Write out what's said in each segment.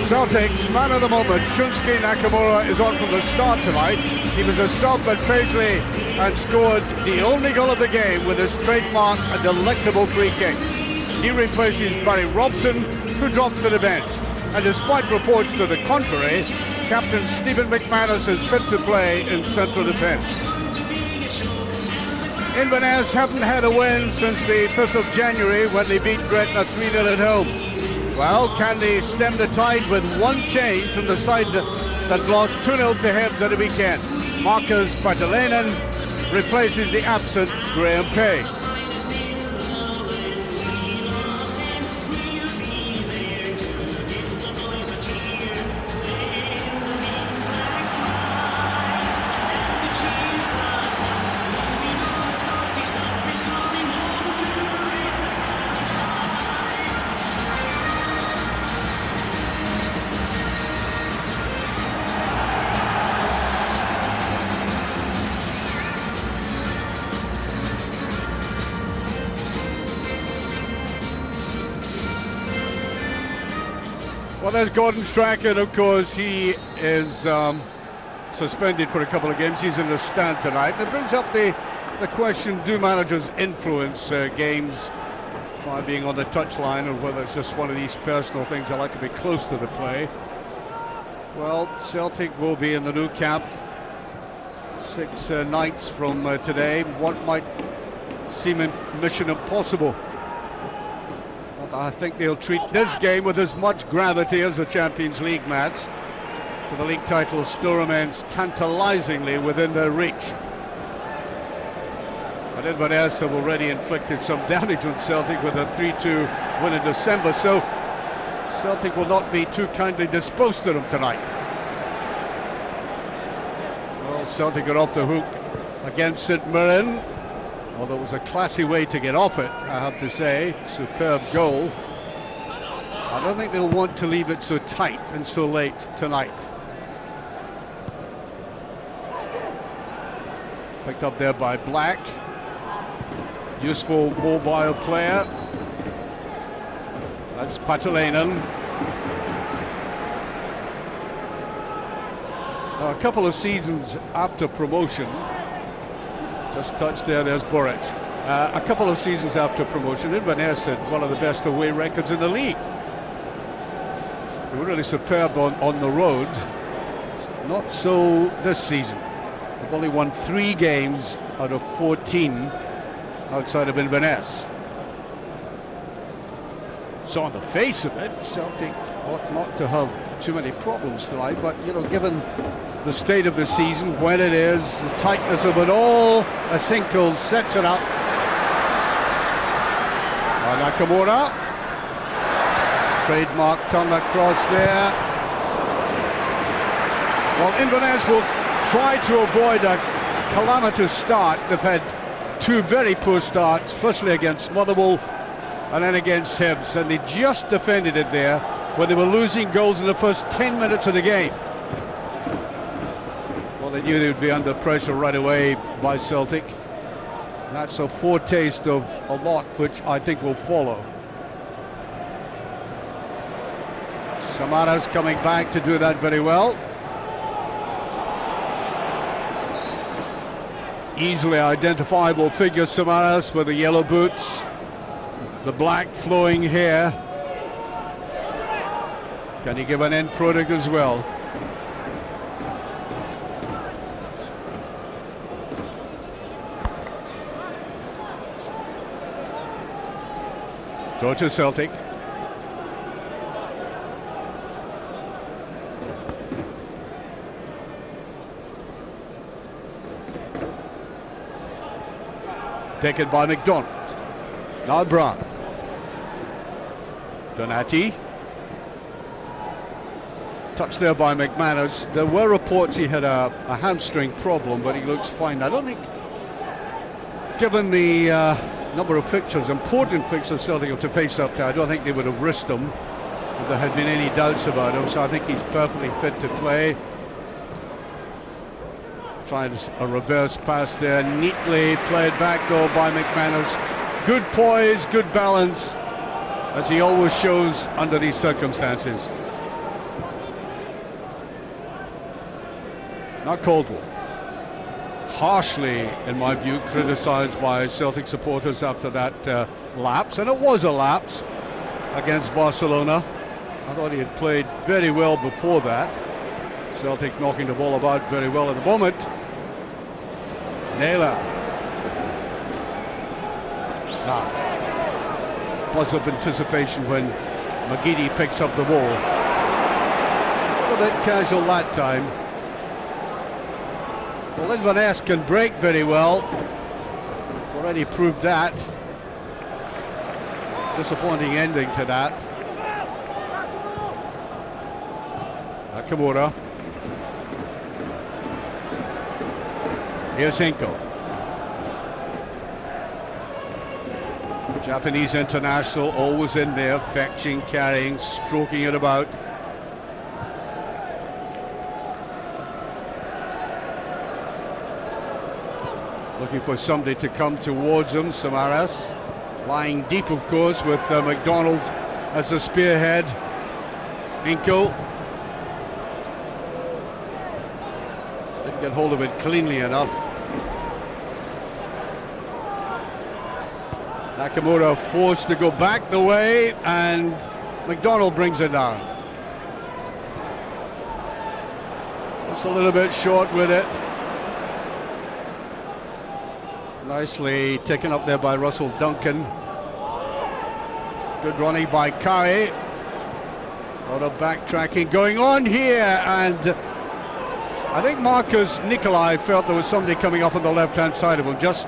Celtic's man of the moment, Shunsuke Nakamura, is on from the start tonight. He was a sub at Paisley and scored the only goal of the game with his trademark, a delectable free kick. He replaces Barry Robson, who drops to the bench. And despite reports to the contrary, Captain Stephen McManus is fit to play in central defence. Inverness haven't had a win since the 5th of January when they beat Gretna 3-0 at home. Well, can they stem the tide with one change from the side that lost 2-0 to Hibs at the weekend? Marcus Patalainen replaces the absent Graham Pay. Well, there's Gordon Strachan, of course. He is suspended for a couple of games. He's in the stand tonight. And it brings up the question, do managers influence games by being on the touchline, or whether it's just one of these personal things? I like to be close to the play. Well, Celtic will be in the new camp 6 nights from today. What might seem mission impossible. I think they'll treat this game with as much gravity as a Champions League match. For the league title still remains tantalisingly within their reach. But Inverness have already inflicted some damage on Celtic with a 3-2 win in December, so Celtic will not be too kindly disposed to them tonight. Well, Celtic got off the hook against St Mirren. Although it was a classy way to get off it, I have to say. Superb goal. I don't think they'll want to leave it so tight and so late tonight. Picked up there by Black. Useful mobile player. That's Patalainen. Now, a couple of seasons after promotion, just touched there's Boric. A couple of seasons after promotion, Inverness had one of the best away records in the league. They were really superb on the road. Not so this season. They've only won 3 games out of 14 outside of Inverness. So on the face of it, Celtic ought not to have too many problems tonight, but you know, given the state of the season, when it is, the tightness of it all, as Hinkle sets it up. Nakamura, trademark turn across there. Well, Inverness will try to avoid a calamitous start. They've had 2 very poor starts, firstly against Motherwell and then against Hibs, and they just defended it there when they were losing goals in the first 10 minutes of the game. Well, they knew they would be under pressure right away by Celtic. That's a foretaste of a lot which I think will follow. Samara's coming back to do that very well. Easily identifiable figure, Samaras, with the yellow boots, the black flowing hair. Can he give an end product as well? Throw to Celtic. Taken by McDonald. Now Brown. Donati. Touched there by McManus. There were reports he had a hamstring problem, but he looks fine. I don't think, given the number of fixtures, important fixtures Celtic have to face up to, I don't think they would have risked him if there had been any doubts about him. So I think he's perfectly fit to play. Trying a reverse pass there, neatly played back though by McManus. Good poise, good balance, as he always shows under these circumstances. Not Caldwell. Harshly, in my view, criticised by Celtic supporters after that lapse, and it was a lapse against Barcelona. I thought he had played very well before that. Celtic knocking the ball about very well at the moment. Naylor. Buzz of anticipation when McGeady picks up the ball. A little bit casual that time. Well, Inverness can break very well. Already proved that. Disappointing ending to that. Nakamura. Here's Hinkle. Japanese international, always in there, fetching, carrying, stroking it about. Looking for somebody to come towards him. Samaras lying deep, of course, with McDonald as the spearhead. Hinkle didn't get hold of it cleanly enough. Nakamura forced to go back the way, and McDonald brings it down. Just a little bit short with it. Nicely taken up there by Russell Duncan. Good running by Kai. A lot of backtracking going on here, and I think Marcus Nicolai felt there was somebody coming up on the left-hand side of him, just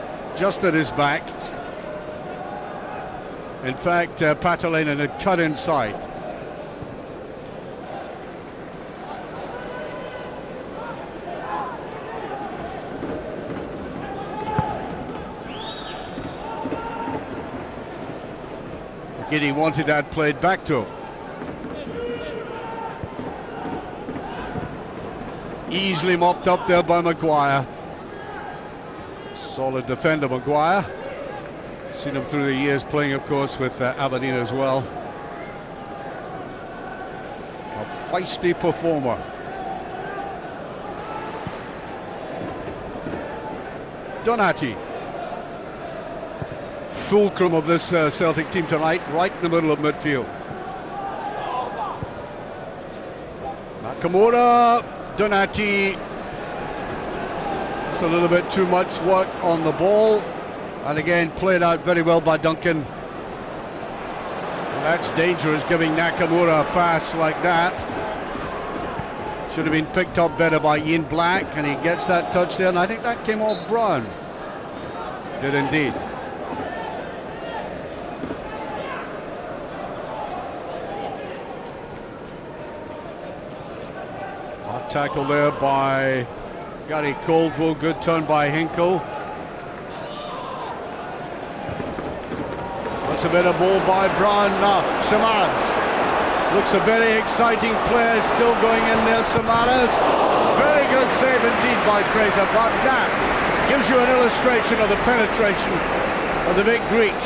at his back. In fact, Patalainen had cut inside. Giddy wanted that played back to him. Easily mopped up there by Maguire. Solid defender, Maguire. Seen him through the years playing, of course, with Aberdeen as well. A feisty performer. Donati. Fulcrum of this Celtic team tonight, right in the middle of midfield. Nakamura, Donati. Just a little bit too much work on the ball. And again, played out very well by Duncan. And that's dangerous, giving Nakamura a pass like that. Should have been picked up better by Ian Black, and he gets that touch there, and I think that came off Brown. Did indeed. A tackle there by Gary Caldwell, good turn by Hinkle. That's a bit of ball by Brown now. Samaras looks a very exciting player, still going in there. Samaras, very good save indeed by Fraser, but that gives you an illustration of the penetration of the big Greek.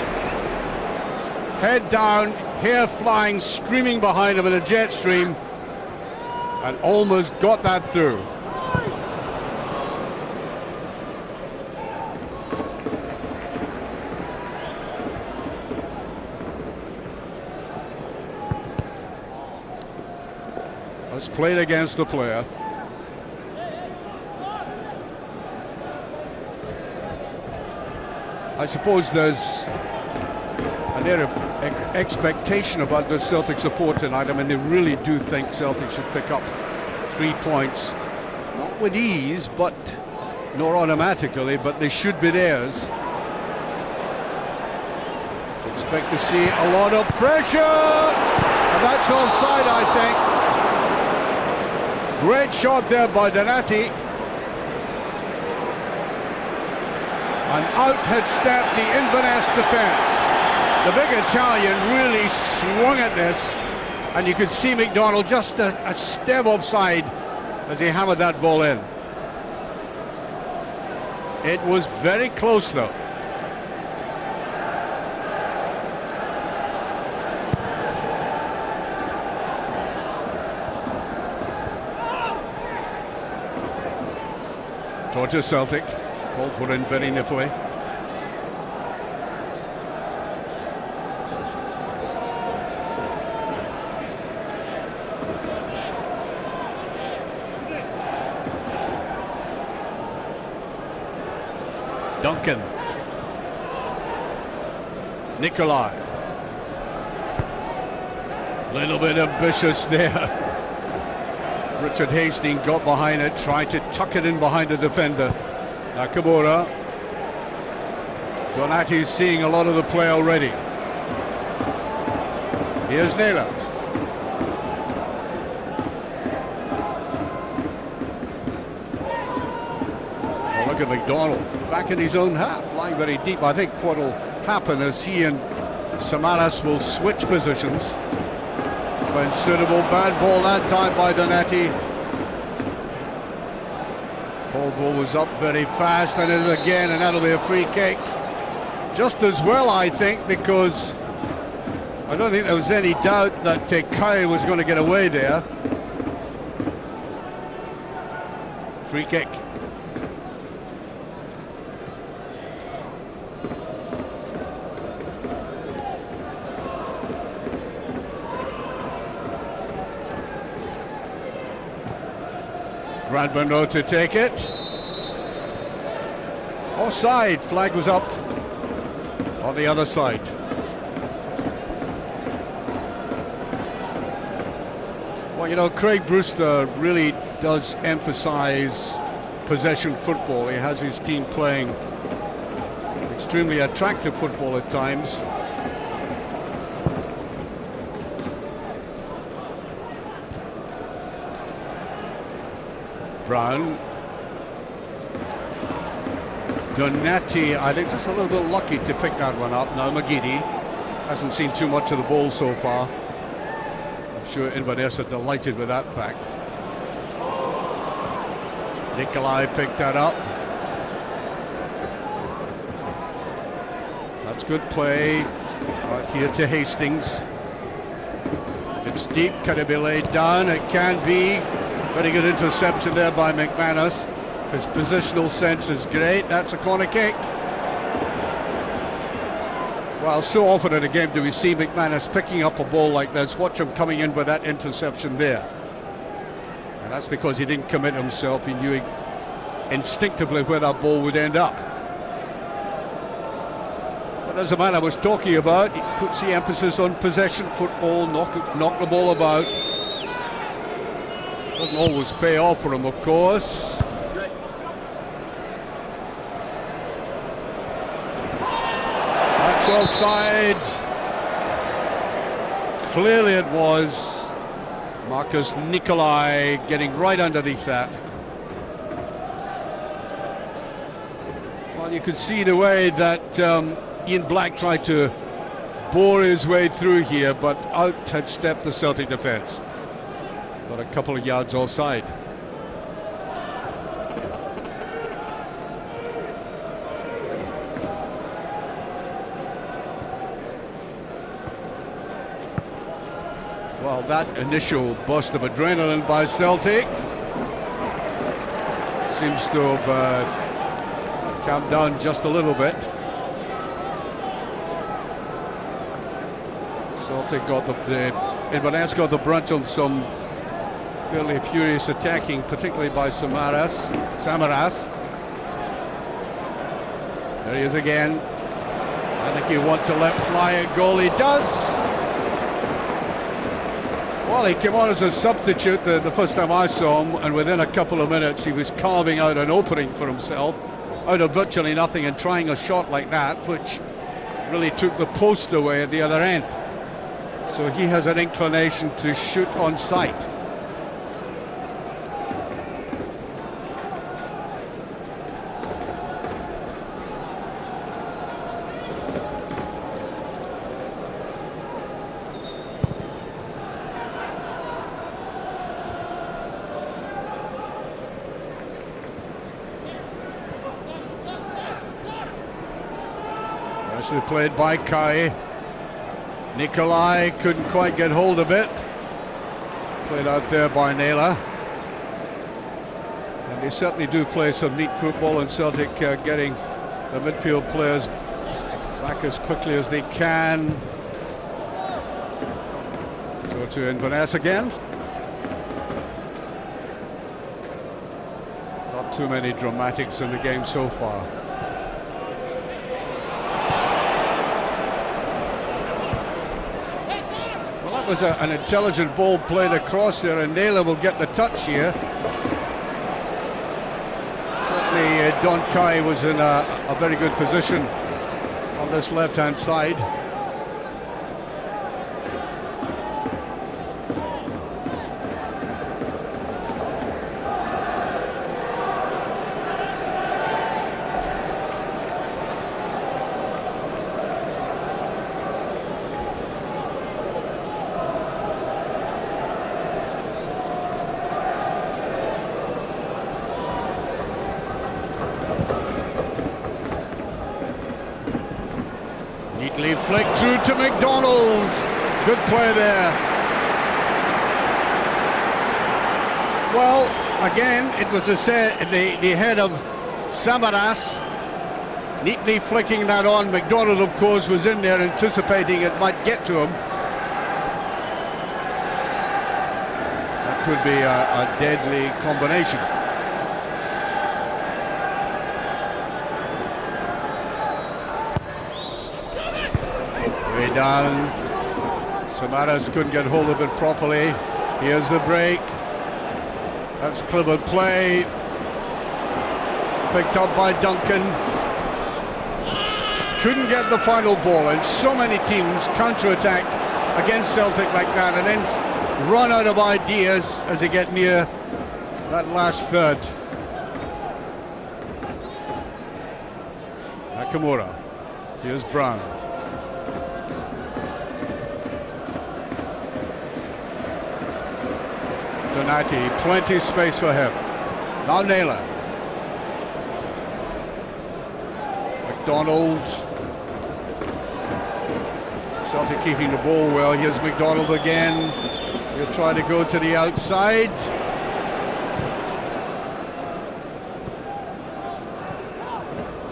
Head down, hair flying, streaming behind him in a jet stream, and almost got that through. Has played against the player. I suppose there's an air of expectation about the Celtic support tonight. I mean, they really do think Celtic should pick up 3 points. Not with ease, but nor automatically, but they should be theirs. Expect to see a lot of pressure, and that's offside, I think. Great shot there by Donati. And out had stepped the Inverness defence. The big Italian really swung at this, and you could see McDonald just a step offside as he hammered that ball in. It was very close though. Towards Celtic. Called for in very nippily. Duncan. Nikolai. Little bit ambitious there. Richard Hastings got behind it, tried to tuck it in behind the defender. Nakamura. Donati's seeing a lot of the play already. Here's Naylor. Oh, look at McDonald back in his own half, lying very deep. I think what will happen is he and Samaras will switch positions. Suitable bad ball that time by Donati. Caldwell was up very fast, and it is again, and that'll be a free kick. Just as well, I think, because I don't think there was any doubt that Kai was going to get away there. Free kick. Bradburn to take it. Offside, flag was up on the other side. Well, you know, Craig Brewster really does emphasize possession football. He has his team playing extremely attractive football at times. Brown. Donati, I think, just a little bit lucky to pick that one up. Now McGeady hasn't seen too much of the ball so far. I'm sure Inverness are delighted with that fact. Nikolai picked that up. That's good play. Right here to Hastings. It's deep. Can it be laid down? It can be. Very good interception there by McManus. His positional sense is great. That's a corner kick. Well, so often in a game do we see McManus picking up a ball like this. Watch him coming in with that interception there. And that's because he didn't commit himself. He knew instinctively where that ball would end up. But as the man I was talking about, he puts the emphasis on possession football, knock the ball about. Doesn't always pay off for him, of course. That's offside. Clearly it was. Marcus Nikolai getting right underneath that. Well, you could see the way that Ian Black tried to bore his way through here, but out had stepped the Celtic defence. Got a couple of yards offside. Well, that initial burst of adrenaline by Celtic seems to have calmed down just a little bit. Celtic got Inverness got the brunt of some fairly furious attacking, particularly by Samaras. There he is again. I think he wants to let fly a goal. He does. Well, he came on as a substitute the first time I saw him, and within a couple of minutes he was carving out an opening for himself out of virtually nothing and trying a shot like that, which really took the post away at the other end. So he has an inclination to shoot on sight. Nicely played by Kai. Nikolai couldn't quite get hold of it. Played out there by Naylor. And they certainly do play some neat football, and Celtic getting the midfield players back as quickly as they can. Go to Inverness again. Not too many dramatics in the game so far. Well, that was an intelligent ball played across there, and Naylor will get the touch here. Certainly Don Kai was in a very good position on this left-hand side. Neatly flicked through to McDonald. Good play there. Well, again, it was the head of Samaras, neatly flicking that on. McDonald, of course, was in there anticipating it might get to him. That could be a deadly combination. Way down. Samaras couldn't get hold of it properly. Here's the break. That's clever play. Picked up by Duncan. Couldn't get the final ball, and so many teams counter-attack against Celtic like that and then run out of ideas as they get near that last third. Nakamura. Here's Brown. Donati, plenty of space for him. Now Naylor. McDonald. Celtic keeping the ball well. Here's McDonald again. He'll try to go to the outside.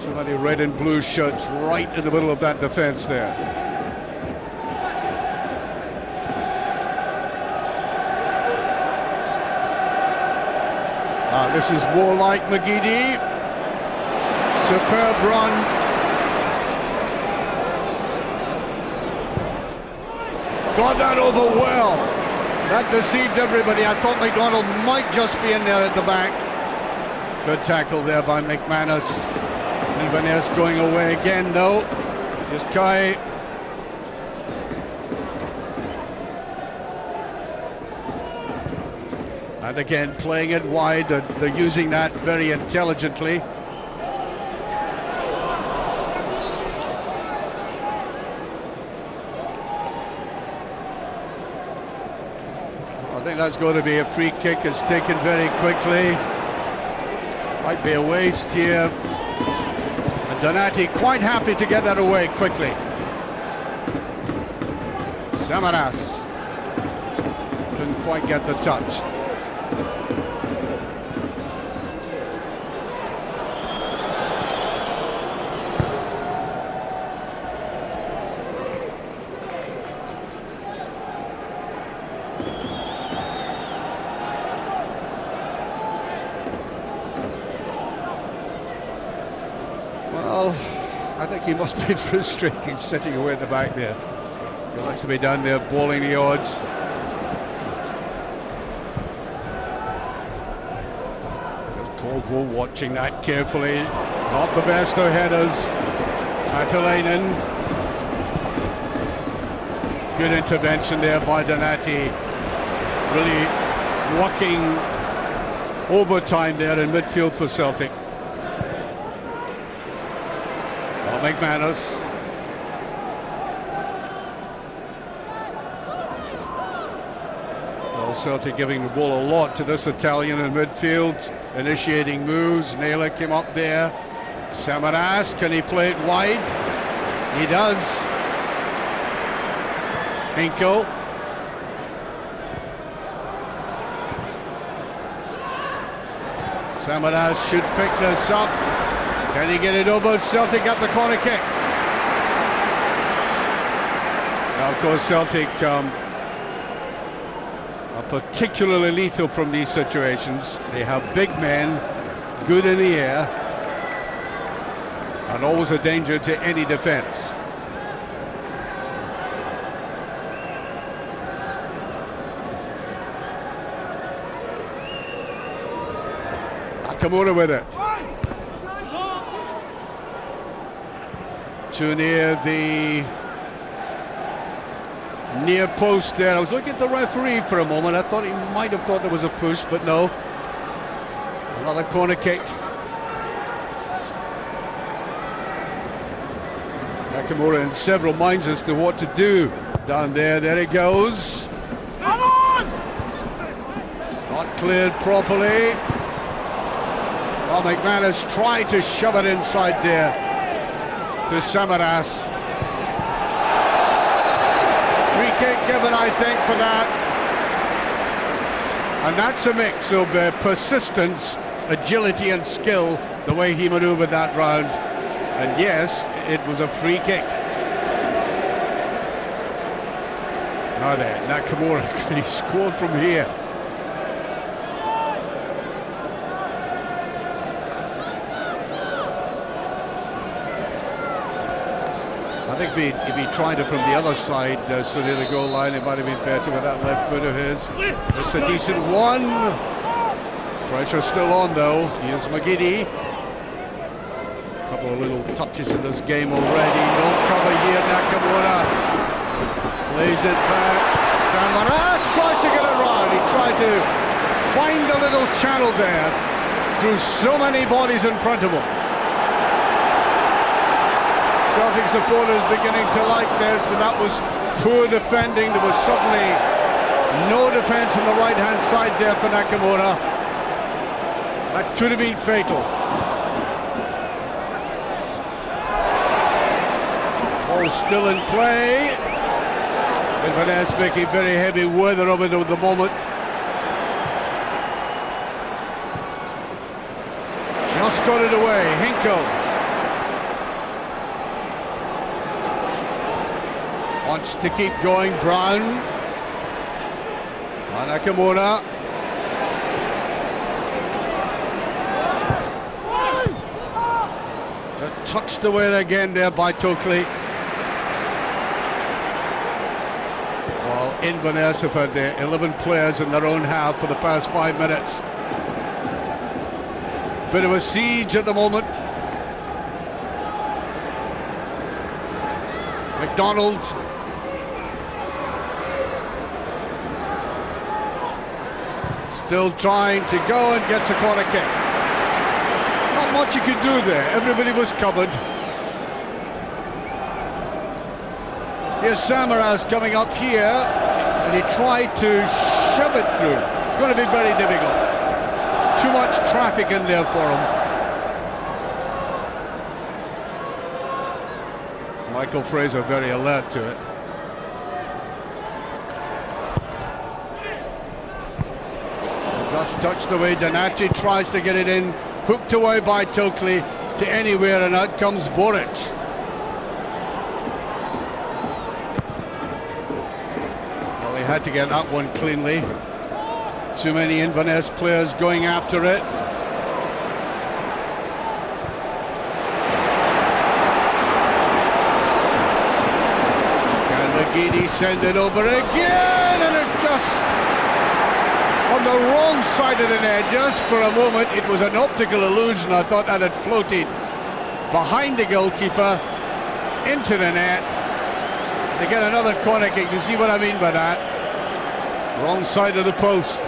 Too many red and blue shirts right in the middle of that defense there. This is more like McGeady. Superb run. Got that over well. That deceived everybody. I thought McDonald might just be in there at the back. Good tackle there by McManus. Inverness going away again, though. Here's Kai. And again, playing it wide, they're using that very intelligently. I think that's going to be a free kick. It's taken very quickly. Might be a waste here. And Donati quite happy to get that away quickly. Samaras couldn't quite get the touch. Well, I think he must be frustrated sitting away at the back there. He likes to be down there bowling the odds. There's Caldwell watching that carefully. Not the best of headers. Atalainen. Good intervention there by Donati. Really working overtime there in midfield for Celtic. McManus. Well, Celtic giving the ball a lot to this Italian in midfield, initiating moves. Naylor came up there. Samaras, can he play it wide? He does. Hinkle. Samaras should pick this up. Can he get it over? Celtic at the corner kick. Now, of course, Celtic are particularly lethal from these situations. They have big men, good in the air, and always a danger to any defence. Nakamura with it. Too near the near post there. I was looking at the referee for a moment. I thought he might have thought there was a push, but no. Another corner kick. Nakamura in several minds as to what to do down there. There it goes. Come on! Not cleared properly. Well, McManus tried to shove it inside there to Samaras. Free kick given, I think, for that. And that's a mix of persistence, agility and skill, the way he manoeuvred that round. And yes, it was a free kick. Now then, Nakamura, can he score from here? I think if he tried it from the other side, so near the goal line, it might have been better with that left foot of his. It's a decent one. Pressure still on though. Here's McGeady. A couple of little touches in this game already. No cover here, Nakamura. Plays it back. Samaras tries to get it round. He tried to find a little channel there through so many bodies in front of him. Celtic supporters beginning to like this, but that was poor defending. There was suddenly no defence on the right-hand side there for Nakamura. That could have been fatal. Ball still in play. Inverness making very heavy weather of it at the moment. Just got it away, Hinkle. Wants to keep going, Brown. Nakamura. Touched away again there by Tokley. Well, Inverness have had 11 players in their own half for the past 5 minutes. Bit of a siege at the moment. McDonald. Still trying to go and gets a corner kick. Not much you could do there. Everybody was covered. Here's Samaras coming up here, and he tried to shove it through. It's going to be very difficult. Too much traffic in there for him. Michael Fraser very alert to it. Just touched away. Donati tries to get it in, hooked away by Tokley to anywhere, and out comes Boric. Well, he had to get that one cleanly. Too many Inverness players going after it. Can McGeady send it over again, and it just on the wrong side of the net. Just for a moment it was an optical illusion. I thought that had floated behind the goalkeeper into the net. They get another corner kick. You see what I mean by that? Wrong side of the post.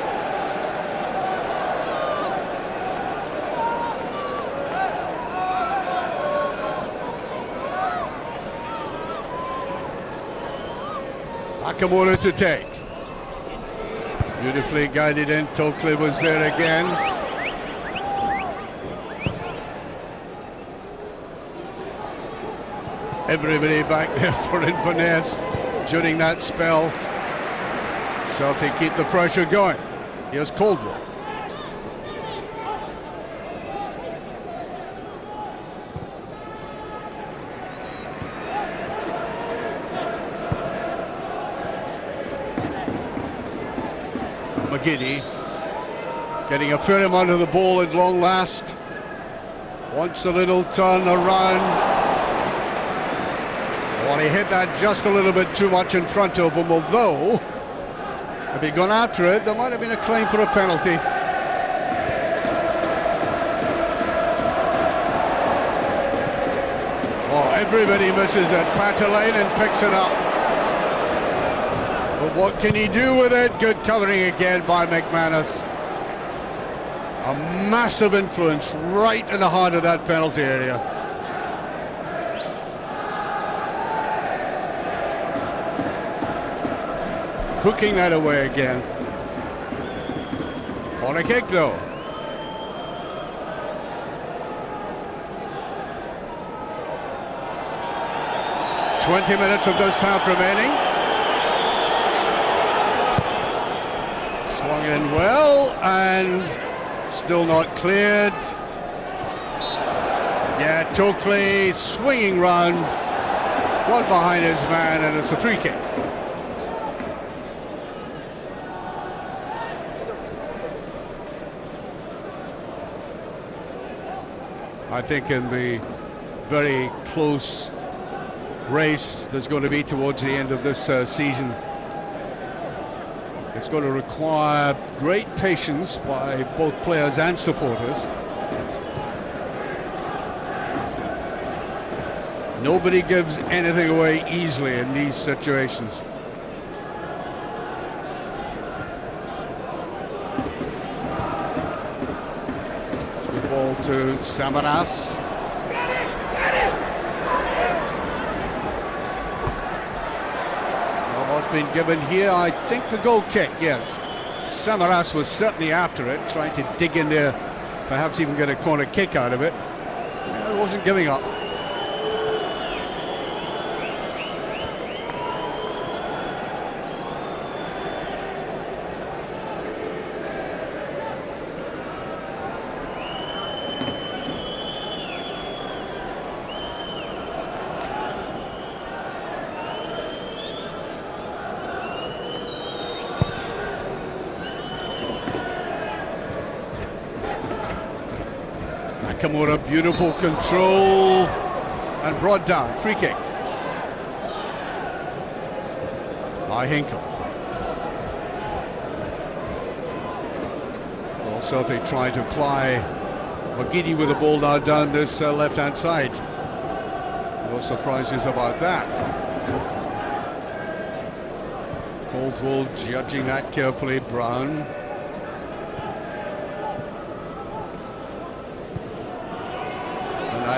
Nakamura to take. Beautifully guided in. Tokley was there again. Everybody back there for Inverness during that spell. Celtic keep the pressure going. Here's Caldwell. McGeady getting a fair amount of the ball at long last. Wants a little turn around. Well, he hit that just a little bit too much in front of him, although if he'd gone after it, there might have been a claim for a penalty. Oh, everybody misses it. Patelainen picks it up. But what can he do with it? Good covering again by McManus. A massive influence right in the heart of that penalty area. Hooking that away again. Corner kick though. "20 minutes of this half remaining." Swung in well and still not cleared. Yeah, Tokely swinging round, got behind his man, and it's a free kick. I think in the very close race there's going to be towards the end of this season, it's going to require great patience by both players and supporters. Nobody gives anything away easily in these situations. Good ball to Samaras. What's been given here? I think the goal kick, yes. Samaras was certainly after it, trying to dig in there, perhaps even get a corner kick out of it. He wasn't giving up. Nakamura, beautiful control and brought down. Free kick by Hinkle. Well, Celtic trying to ply McGeady with the ball now down this left-hand side. No surprises about that. Caldwell judging that carefully. Brown.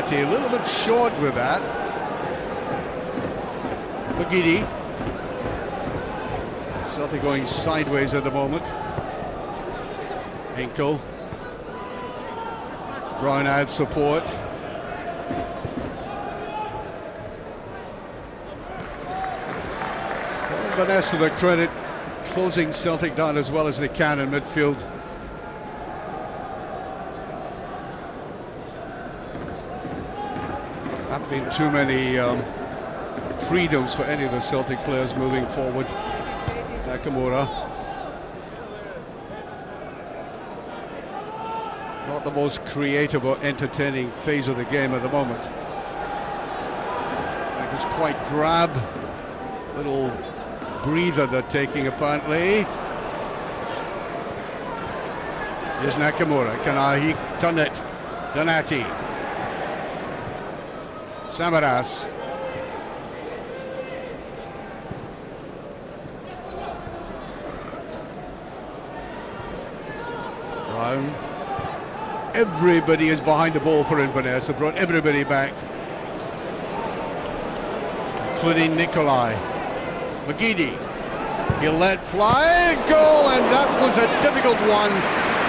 A little bit short with that. McGeady. Celtic going sideways at the moment. Hinkle. Brown adds support. Inverness with the credit, closing Celtic down as well as they can in midfield. Haven't been too many freedoms for any of the Celtic players moving forward. Nakamura. Not the most creative or entertaining phase of the game at the moment. That was quite drab. Little breather they're taking apparently. Here's Nakamura. Can he turn it? Donati. Samaras. Brown. Everybody is behind the ball for Inverness. They brought everybody back, including Nikolai. McGeady. He'll let fly. Goal, and that was a difficult one.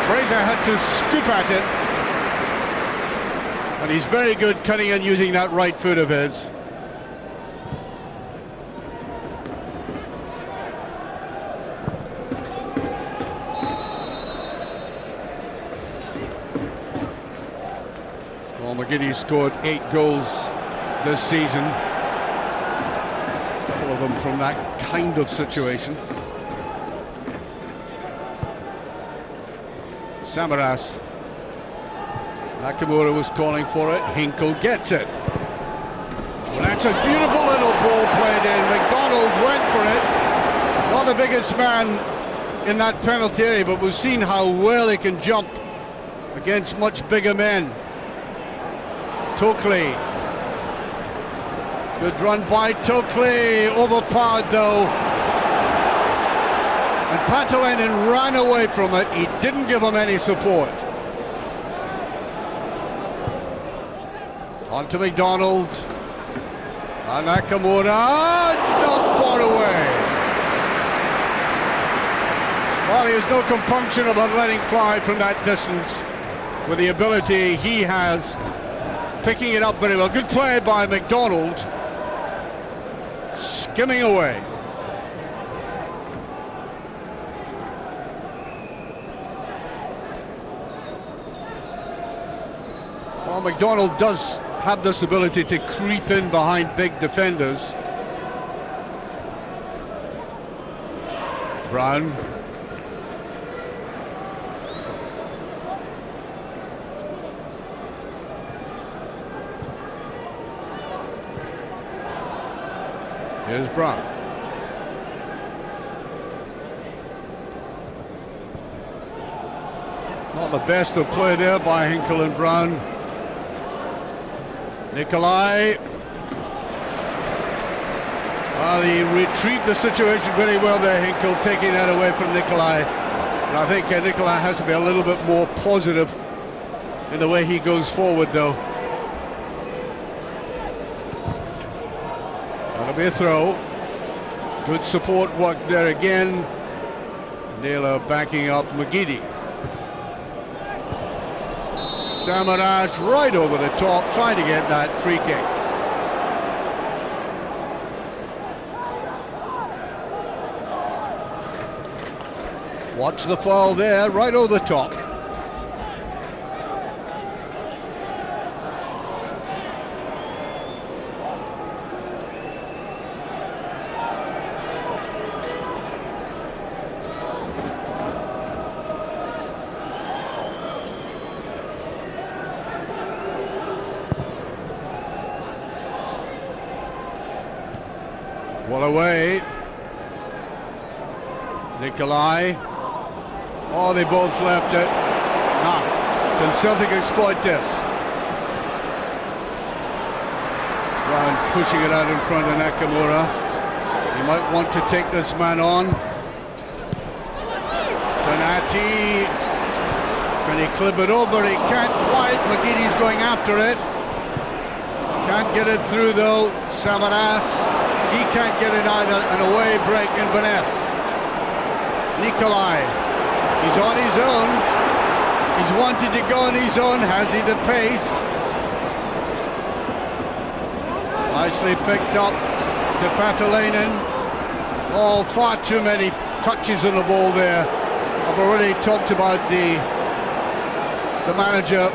Fraser had to scoop at it. And he's very good cutting and using that right foot of his. Well, McGeady scored 8 goals this season. A couple of them from that kind of situation. Samaras. Nakamura was calling for it. Hinkle gets it. Well, that's a beautiful little ball played in. McDonald went for it. Not the biggest man in that penalty area, but we've seen how well he can jump against much bigger men. Tokely. Good run by Tokely. Overpowered though. And Patalainen ran away from it. He didn't give him any support. On to McDonald. And Nakamura, not far away. Well, he has no compunction about letting fly from that distance with the ability he has, picking it up very well. Good play by McDonald, skimming away. Well, McDonald does have this ability to creep in behind big defenders. Brown. Here's Brown. Not the best of play there by Hinkle and Brown. Nikolai. Well, he retrieved the situation very well there, Hinkle, taking that away from Nikolai. And I think Nikolai has to be a little bit more positive in the way he goes forward, though. That'll be a throw. Good support work there again. Naylor backing up McGeady. Samaras right over the top, trying to get that free kick. Watch the foul there, right over the top. Well away. Nikolai. Oh, they both left it. Nah. Can Celtic exploit this? Brown pushing it out in front of Nakamura. He might want to take this man on. Donati. Can he clip it over? He can't quite. McGeady's going after it. Can't get it through though. Samaras. He can't get it either. An away break Inverness. Nikolai. He's on his own. He's wanted to go on his own. Has he the pace? Nicely picked up to Patalainen. Oh, far too many touches on the ball there. I've already talked about the manager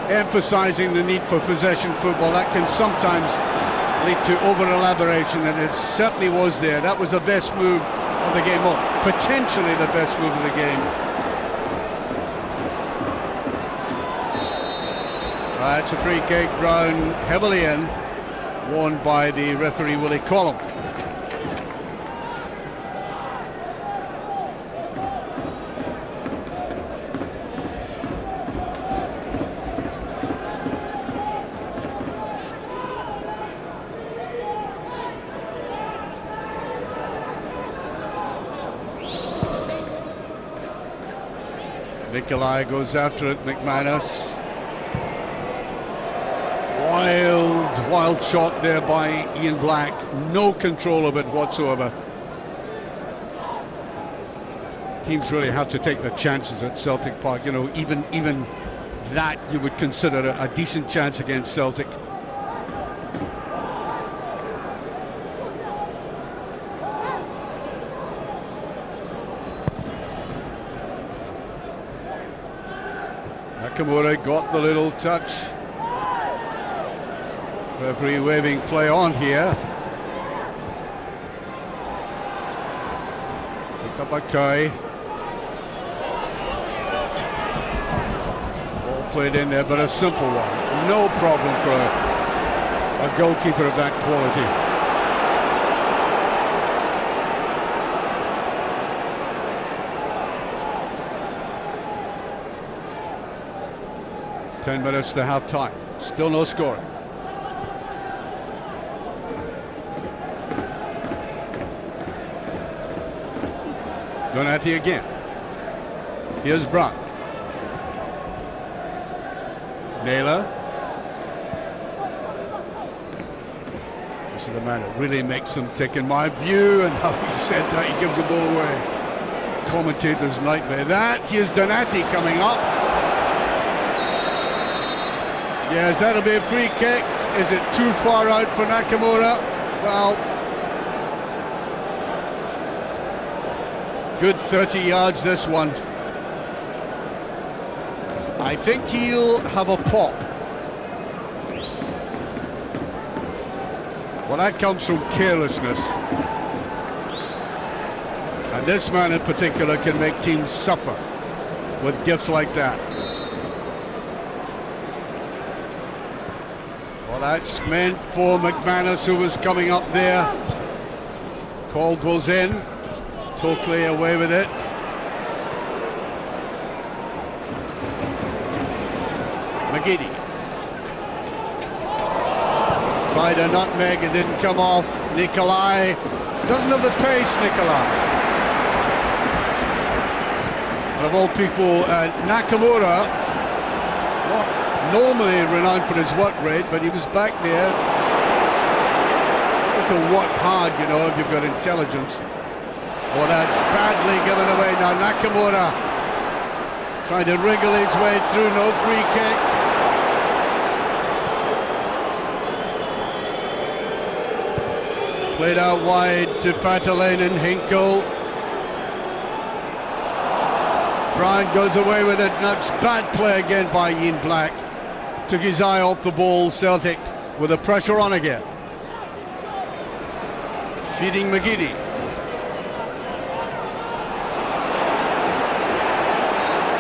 emphasizing the need for possession football. That can sometimes lead to over-elaboration, and it certainly was there. That was the best move of the game, well, potentially the best move of the game. That's a free kick, Brown heavily in, won by the referee Willie Collum. Nikolai goes after it, McManus. Wild shot there by Ian Black. No control of it whatsoever. Teams really have to take their chances at Celtic Park. You know, even that you would consider a decent chance against Celtic. Nakamura got the little touch. Referee waving play on here. Picked up by Kai. played in there, but a simple one. No problem for a goalkeeper of that quality. Ten minutes to half time. Still no scoring. Donati again. Here's Brown. Naylor. This is the man that really makes them tick in my view, and how he said that, he gives the ball away. Commentator's nightmare. That, here's Donati coming up. Yes, that'll be a free kick. Is it too far out for Nakamura? Well, good 30 yards this one. I think he'll have a pop. Well, that comes from carelessness. And this man in particular can make teams suffer with gifts like that. Well, that's meant for McManus, who was coming up there. Caldwell's in. Totally away with it. McGeady. Tried a nutmeg, it didn't come off. Nikolai doesn't have the pace, Nikolai. And of all people, Nakamura, not normally renowned for his work rate, but he was back there. You have to work hard, you know, if you've got intelligence. Oh, that's badly given away now. Nakamura trying to wriggle his way through, no free kick. Played out wide to Patalainen, Hinkle. Bryant goes away with it. That's bad play again by Ian Black. Took his eye off the ball. Celtic with the pressure on again. Feeding McGeady.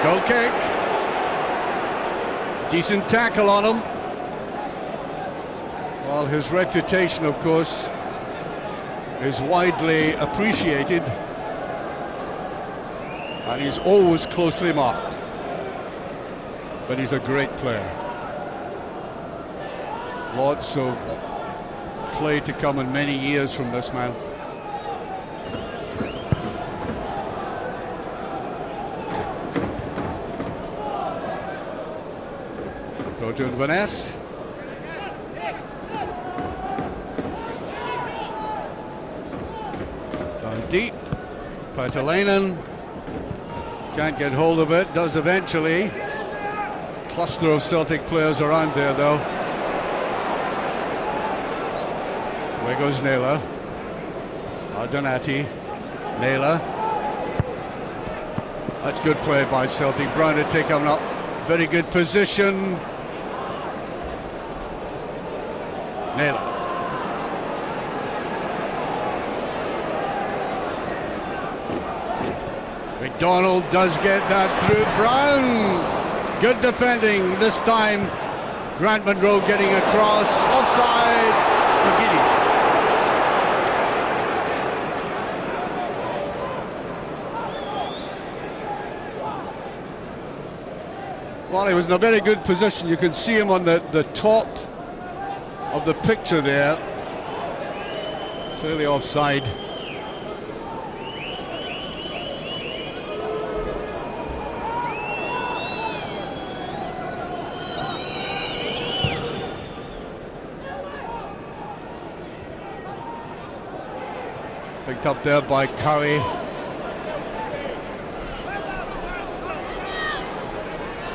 Goal kick. Decent tackle on him. Well, his reputation, of course, is widely appreciated, and he's always closely marked, but he's a great player. Lots of play to come in many years from this man. Throw to Inverness. Deep, Patalainen can't get hold of it, does eventually. Cluster of Celtic players around there though. Away goes Naylor. Donati, Naylor. That's good play by Celtic. Brown to take him up. Very good position. Naylor. McDonald does get that through. Brown, good defending this time. Grant Monroe getting across, offside. McGeady. Well, he was in a very good position. You can see him on the top of the picture there. Clearly offside. Picked up there by Curry.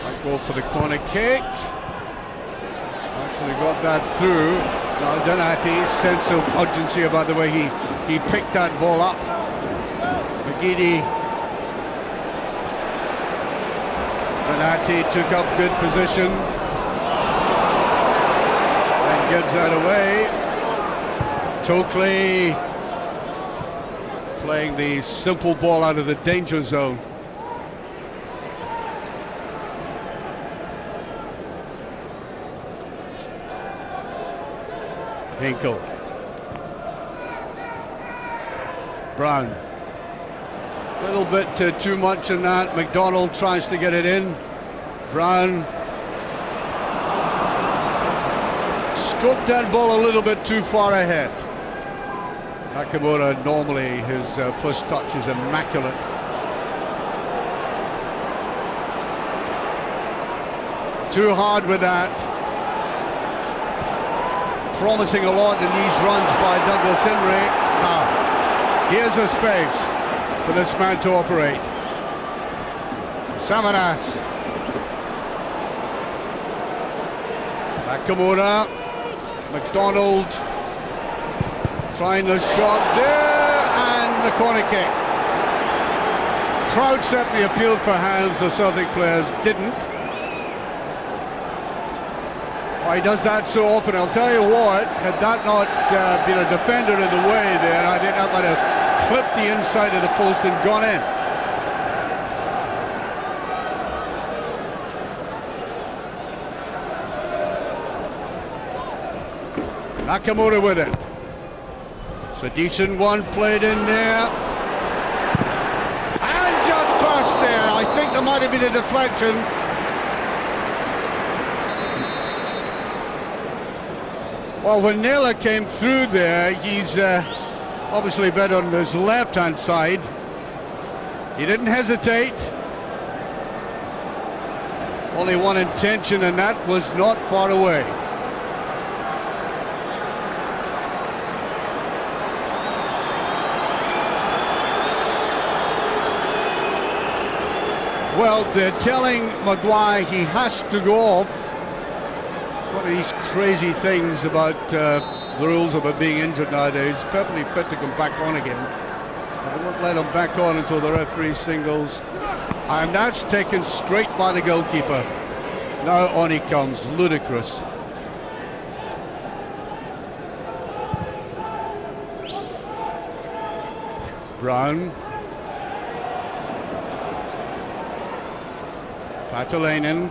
Might go for the corner kick. Actually got that through. Now Donati's sense of urgency about the way he picked that ball up. McGeady. Donati took up good position and gives that away. Tokely playing the simple ball out of the danger zone. Hinkle. Brown. A little bit too much in that. McDonald tries to get it in. Brown. Stroked that ball a little bit too far ahead. Nakamura, normally his first touch is immaculate. Too hard with that. Promising a lot in these runs by Douglas Imrie. Now, here's a space for this man to operate. Samaras. Nakamura. McDonald. Trying the shot there, and the corner kick. Crowd certainly appealed for hands, the Celtic players didn't. Why he does that so often, I'll tell you what, had that not been a defender in the way there, I think that might have clipped the inside of the post and gone in. Nakamura with it. It's a decent one played in there. And just past there. I think there might have been a deflection. Well, when Naylor came through there, he's obviously better on his left-hand side. He didn't hesitate. Only one intention, and that was not far away. Well, they're telling Maguire he has to go off. One of these crazy things about the rules about being injured nowadays. Perfectly fit to come back on again. But they won't let him back on until the referee signals. And that's taken straight by the goalkeeper. Now on he comes, ludicrous. Brown. Patalainen.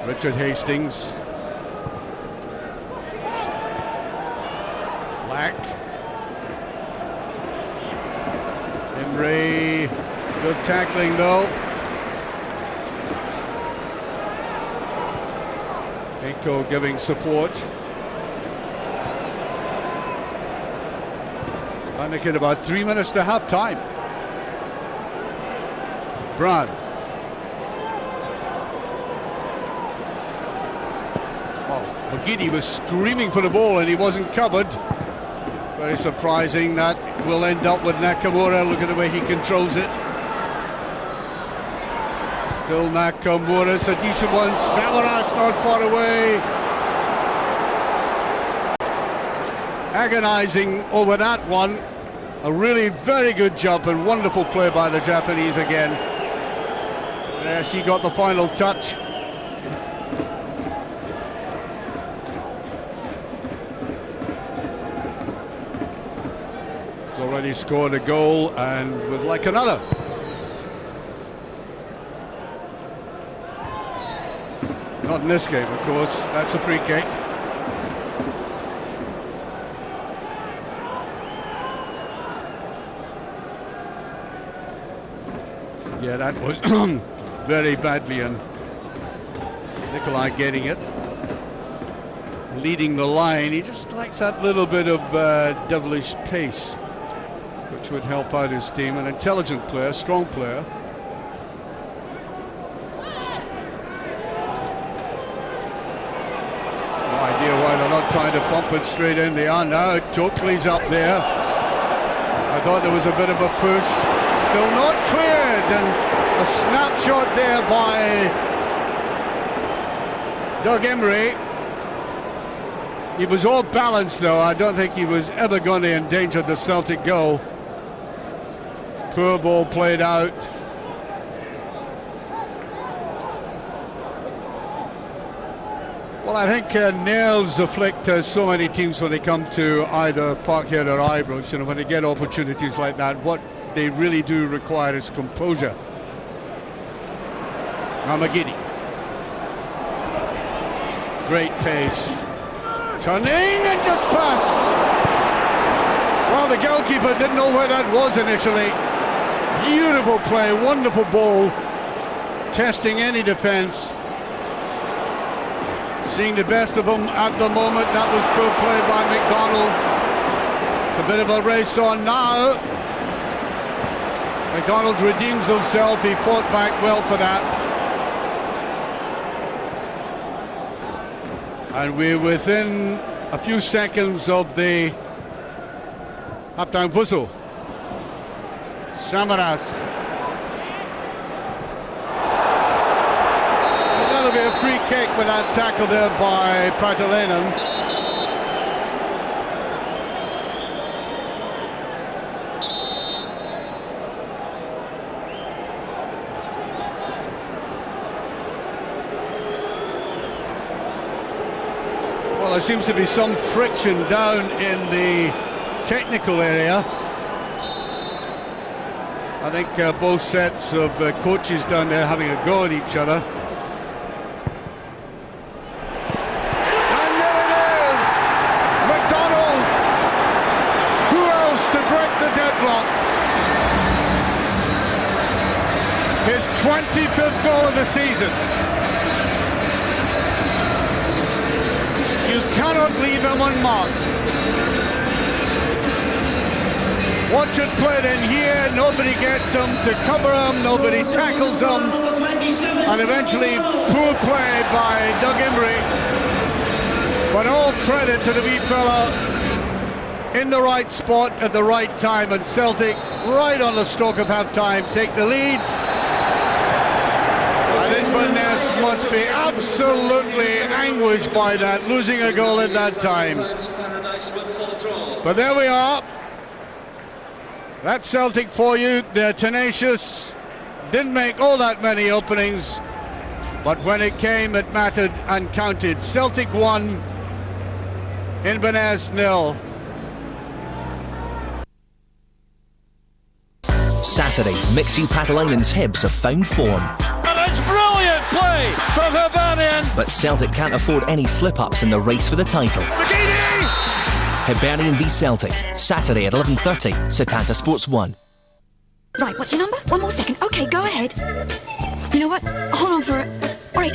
Richard Hastings. Black. Imrie. Good tackling though. Hinkle giving support. And they get about 3 minutes to half time. Brown. Well, McGeady was screaming for the ball and he wasn't covered. Very surprising. That will end up with Nakamura. Look at the way he controls it. Still Nakamura. It's a decent one. Samaras not far away. Agonizing over that one. A really very good jump and wonderful play by the Japanese again. Yes, he got the final touch. He's already scored a goal and would like another. Not in this game, of course. That's a free kick. Yeah, that was very badly, and Nikolai getting it. Leading the line, he just likes that little bit of devilish pace, which would help out his team. An intelligent player, strong player. No idea why they're not trying to pump it straight in. They are now. Totali's up there. I thought there was a bit of a push. Still not cleared, and a snapshot there by Doug Imrie. He was all balanced though. I don't think he was ever going to endanger the Celtic goal. Poor ball played out. Well, I think nerves afflict so many teams when they come to either Parkhead or Ibrox. You know, when they get opportunities like that, what they really do require is composure. Now McGeady. great pace. Turning and just past. Well, the goalkeeper didn't know where that was initially. Beautiful play, wonderful ball. Testing any defence. Seeing the best of them at the moment. That was good play by McDonald. It's a bit of a race on now. McDonald redeems himself. He fought back well for that. And we're within a few seconds of the half-time whistle. Samaras. That'll be a free kick with that tackle there by Patalainen. Well, there seems to be some friction down in the technical area. I think both sets of coaches down there having a go at each other. And there it is! McDonald! Who else to break the deadlock? His 25th goal of the season. You cannot leave him unmarked. Watch it played in here, nobody gets him to cover him, nobody tackles him, and eventually poor play by Doug Emery. But all credit to the wee fella in the right spot at the right time, and Celtic, right on the stroke of half-time, take the lead. And Inverness must be absolutely anguished by that, losing a goal at that time. But there we are. That's Celtic for you. They're tenacious. Didn't make all that many openings, but when it came, it mattered and counted. Celtic 1, Inverness 0. Saturday, Mixu Patalainen's Hibs have found form. And it's brilliant play from Hibernian. But Celtic can't afford any slip-ups in the race for the title. McGeady! Hibernian v Celtic, Saturday at 11:30, Setanta Sports 1. Right, what's your number? One more second. Okay, go ahead. You know what? Hold on for it. All right.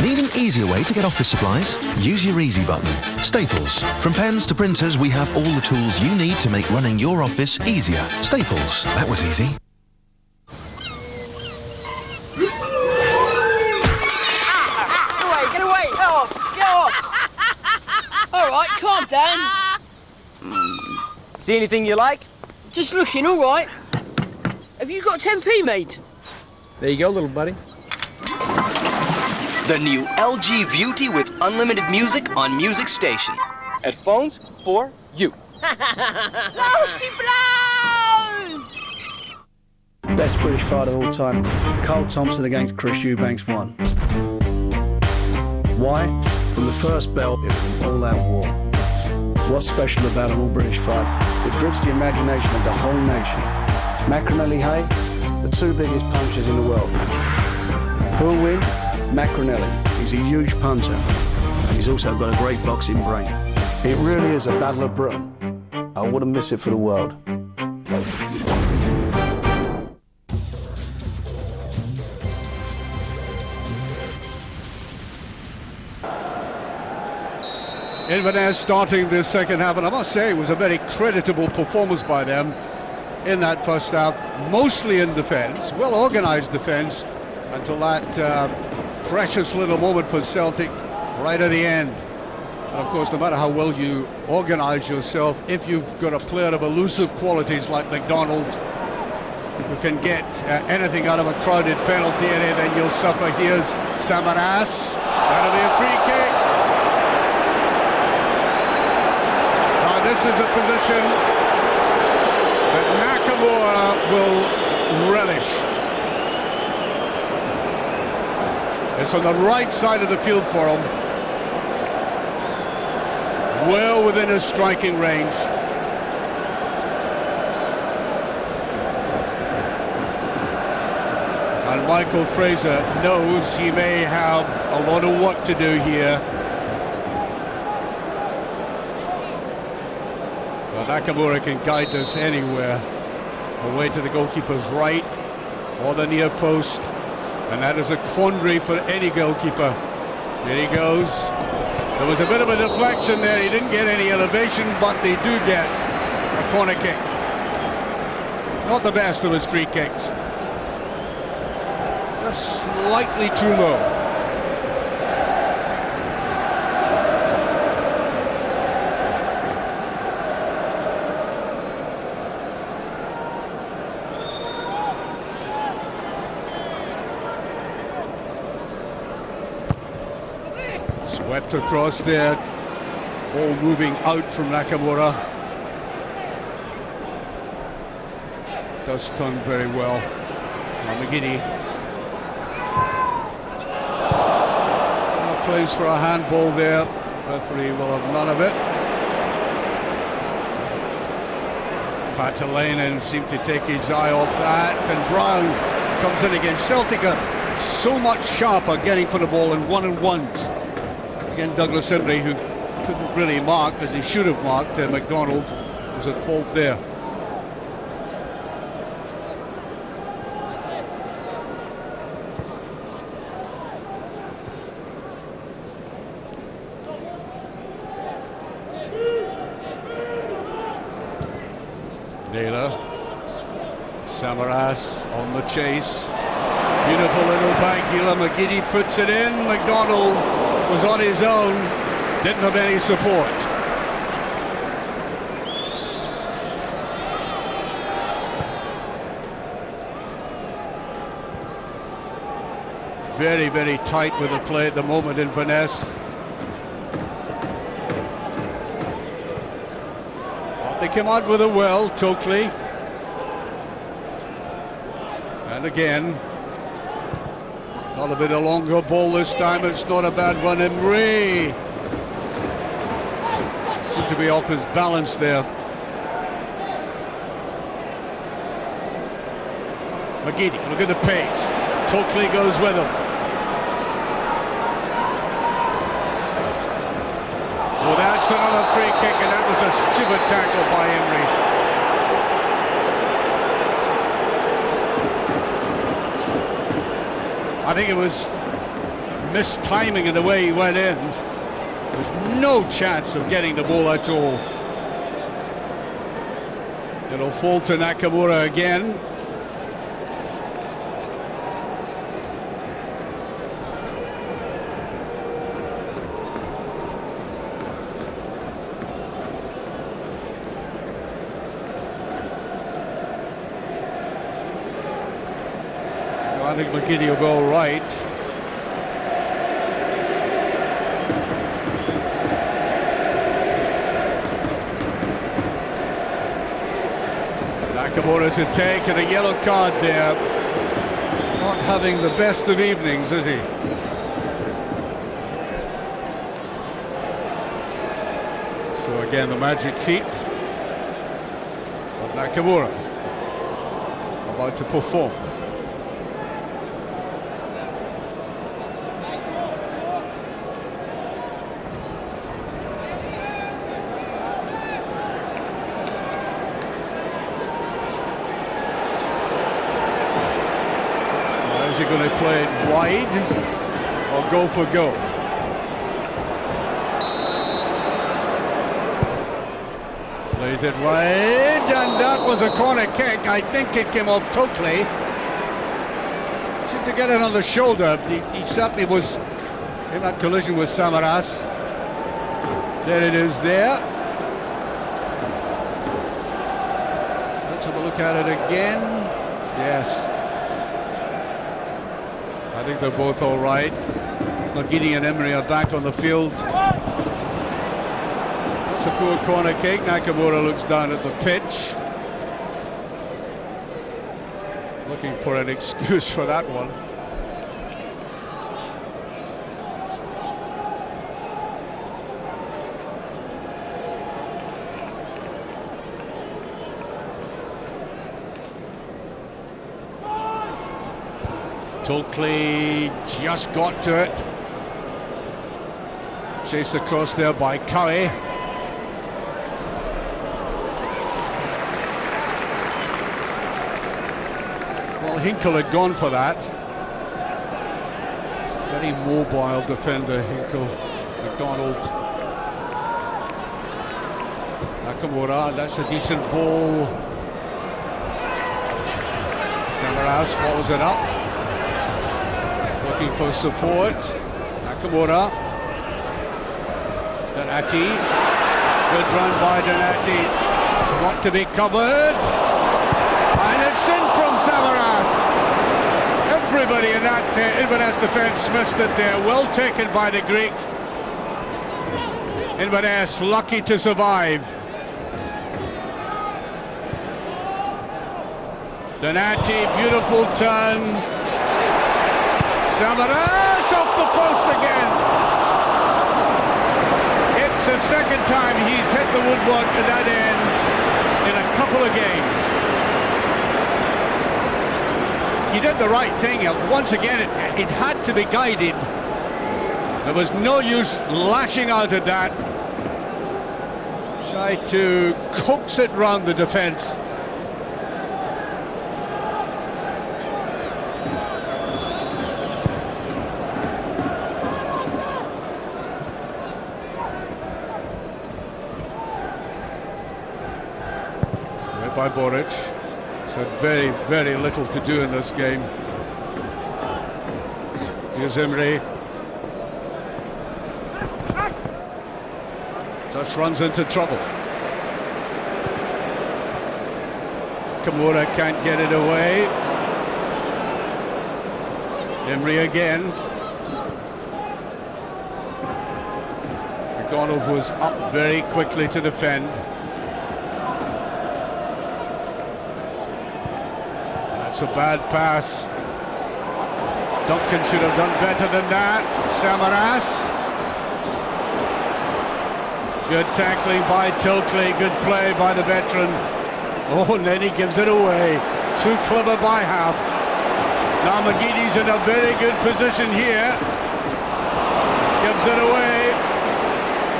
Need an easier way to get office supplies? Use your easy button. Staples. From pens to printers, we have all the tools you need to make running your office easier. Staples. That was easy. Get away! Get off! Get off! All right, calm down. See anything you like? Just looking, all right. Have you got 10p, mate? There you go, little buddy. The new LG Beauty with unlimited music on Music Station. Headphones for you. Naughty blows! Best British fight of all time. Carl Thompson against Chris Eubanks won. Why? From the first bell, it was an all-out war. What's special about an all-British fight? It grips the imagination of the whole nation. Macronelli Hay, the two biggest punchers in the world. Who'll win? Macronelli. He's a huge punter, and he's also got a great boxing brain. It really is a battle of Britain. I wouldn't miss it for the world. Inverness starting the second half, and I must say it was a very creditable performance by them in that first half, mostly in defence, well organised defence, until that precious little moment for Celtic right at the end. And of course, no matter how well you organise yourself, if you've got a player of elusive qualities like McDonald, who can get anything out of a crowded penalty area, then you'll suffer. Here's Samaras. That'll be a free kick. Now this is a position that Nakamura will relish. It's on the right side of the field for him. well within his striking range. And Michael Fraser knows he may have a lot of work to do here. But Nakamura can guide us anywhere. Away to the goalkeeper's right, or the near post. And that is a quandary for any goalkeeper. Here he goes. There was a bit of a deflection there. He didn't get any elevation, but they do get a corner kick. Not the best of his free kicks. Just slightly too low. Swept across there, ball moving out from Nakamura. Does turn very well. Now McGinney. Claims for a handball there. Referee will have none of it. Patalainen seemed to take his eye off that, and Brown comes in again. Celtic are so much sharper getting for the ball in one-on-ones. Again, Douglas Henry, who couldn't really mark as he should have marked. McDonald was at fault there. Naylor, Samaras on the chase. Beautiful little back healer. McGeady puts it in. McDonald was on his own, didn't have any support. Very, very tight with the play at the moment in Inverness. They came out with a well, Tokley. And again, not a bit of longer ball this time. It's not a bad one. Imre seemed to be off his balance there. McGeady, look at the pace. Tokley goes with him. Well, that's another free kick, and that was a stupid tackle by Emery. I think it was mistiming in the way he went in. There's no chance of getting the ball at all. It'll fall to Nakamura again. I think McGeady will go right. Nakamura to take, and a yellow card there. Not having the best of evenings, is he? So again, the magic feet of Nakamura about to perform. Is he going to play it wide or go for goal? Plays it wide, and that was a corner kick. I think it came off Tokley. Seemed to get it on the shoulder. He certainly was in that collision with Samaras. There it is there. Let's have a look at it again. Yes. I think they're both all right. McGeady and Emery are back on the field. That's a poor corner kick. Nakamura looks down at the pitch, looking for an excuse for that one. Tokely just got to it. Chased across there by Curry. Well, Hinkle had gone for that. Very mobile defender, Hinkle. McDonald. Nakamura, that's a decent ball. Samaras follows it up. Looking for support. Nakamura. Donati. Good run by Donati. Spot to be covered. And it's in from Samaras. Everybody in that Inverness defence missed it there. Well taken by the Greek. Inverness lucky to survive. Donati, beautiful turn. Samaras off the post again. It's the second time he's hit the woodwork at that end in a couple of games. He did the right thing. Once again, it had to be guided. There was no use lashing out at that. Tried to coax it round the defence. By Boric. He's had very, very little to do in this game. Here's Imre. Just runs into trouble. Kimura can't get it away. Imre again. McDonald was up very quickly to defend. That's a bad pass. Duncan should have done better than that. Samaras. Good tackling by Tokely. Good play by the veteran. Oh, and then he gives it away. Too clever by half. Now McGeady's in a very good position here. Gives it away.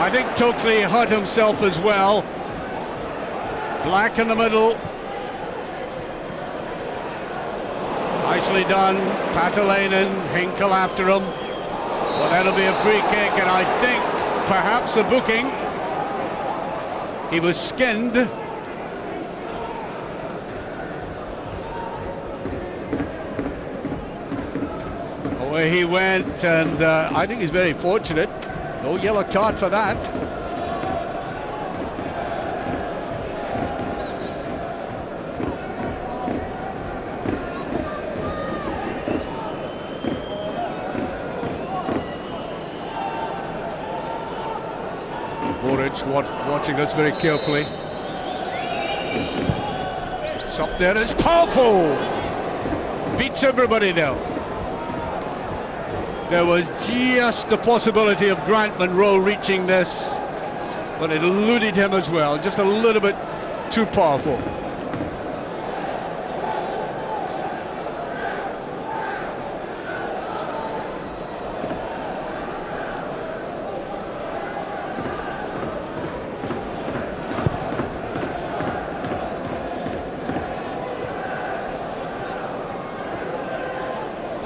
I think Tokely hurt himself as well. Black in the middle. Nicely done. Patalainen, Hinkle after him. Well, that'll be a free kick, and I think perhaps a booking. He was skinned. Away he went, and I think he's very fortunate. No yellow card for that. Boric watching this very carefully. It's up there, it's powerful! Beats everybody now. There was just the possibility of Grant Monroe reaching this, but it eluded him as well, just a little bit too powerful.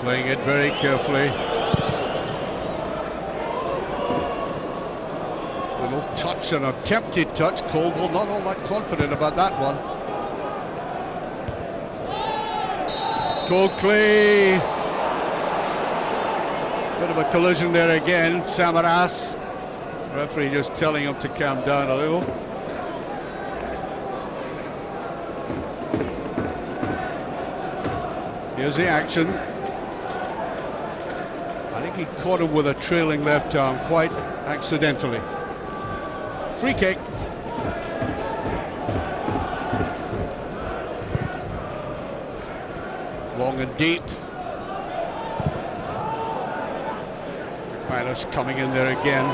Playing it very carefully. Little touch, an attempted touch. Caldwell not all that confident about that one. Tokely. Bit of a collision there again. Samaras. Referee just telling him to calm down a little. Here's the action. I think he caught him with a trailing left arm quite accidentally. Free kick. Long and deep. Minus coming in there again.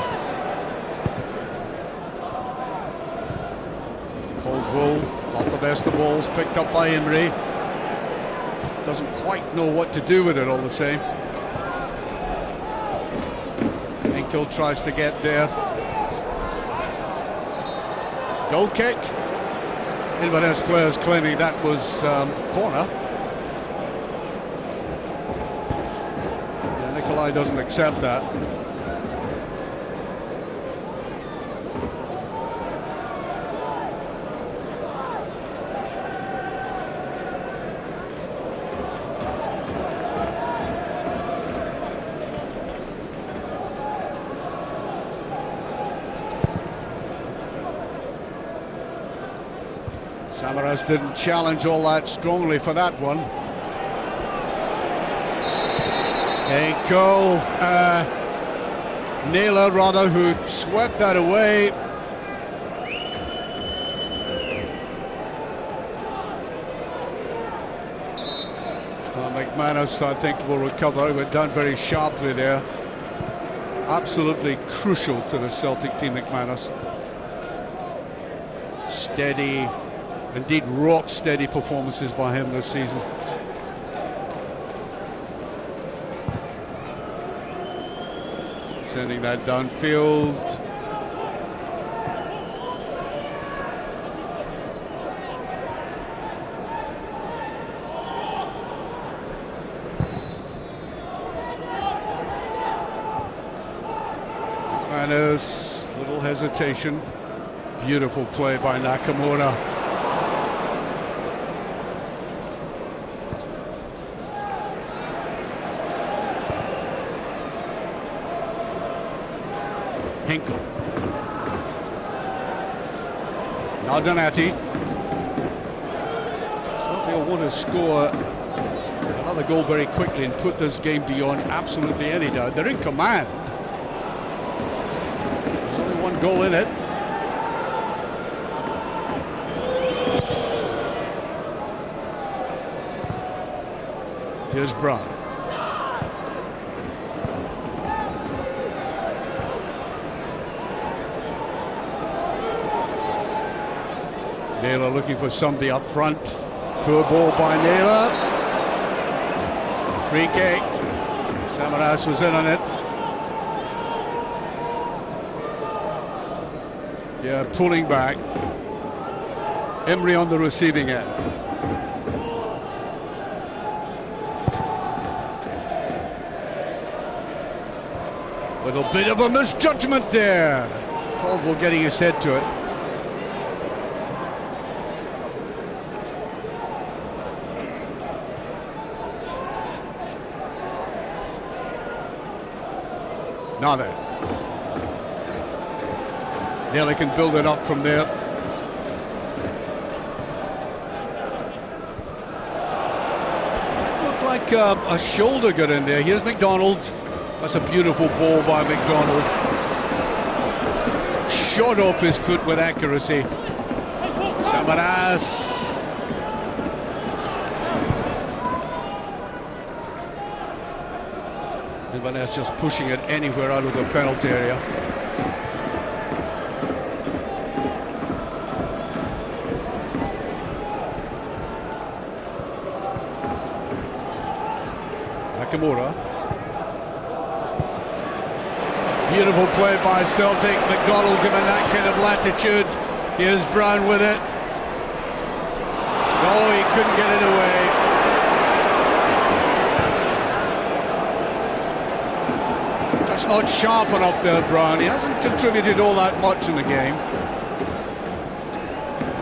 Caldwell, not the best of balls, picked up by Imre. doesn't quite know what to do with it all the same. Hinkle tries to get there. Goal kick. Inverness players claiming that was corner. Yeah, Nikolai doesn't accept that. Samaras didn't challenge all that strongly for that one. Enko, Naylor rather, who swept that away. McManus, I think, will recover. It went down very sharply there. Absolutely crucial to the Celtic team, McManus. Steady, indeed rock steady performances by him this season. Sending that downfield. Manners, little hesitation. Beautiful play by Nakamura. Hinkle. Now Donati. Celtic will want to score another goal very quickly and put this game beyond absolutely any doubt. They're in command. There's only one goal in it. Here's Brown. Naylor looking for somebody up front. Poor ball by Naylor. Free kick. Samaras was in on it. Yeah, pulling back. Emery on the receiving end. Little bit of a misjudgment there. Caldwell getting his head to it. Now then, Nearly can build it up from there. Looked like a shoulder got in there. Here's McDonald. That's a beautiful ball by McDonald. Shot off his foot with accuracy. Samaras. Inverness just pushing it anywhere out of the penalty area. Nakamura. Beautiful play by Celtic. McDonald given that kind of latitude. Here's Brown with it. No, he couldn't get it away. Just not sharp enough there, Brown. He hasn't contributed all that much in the game.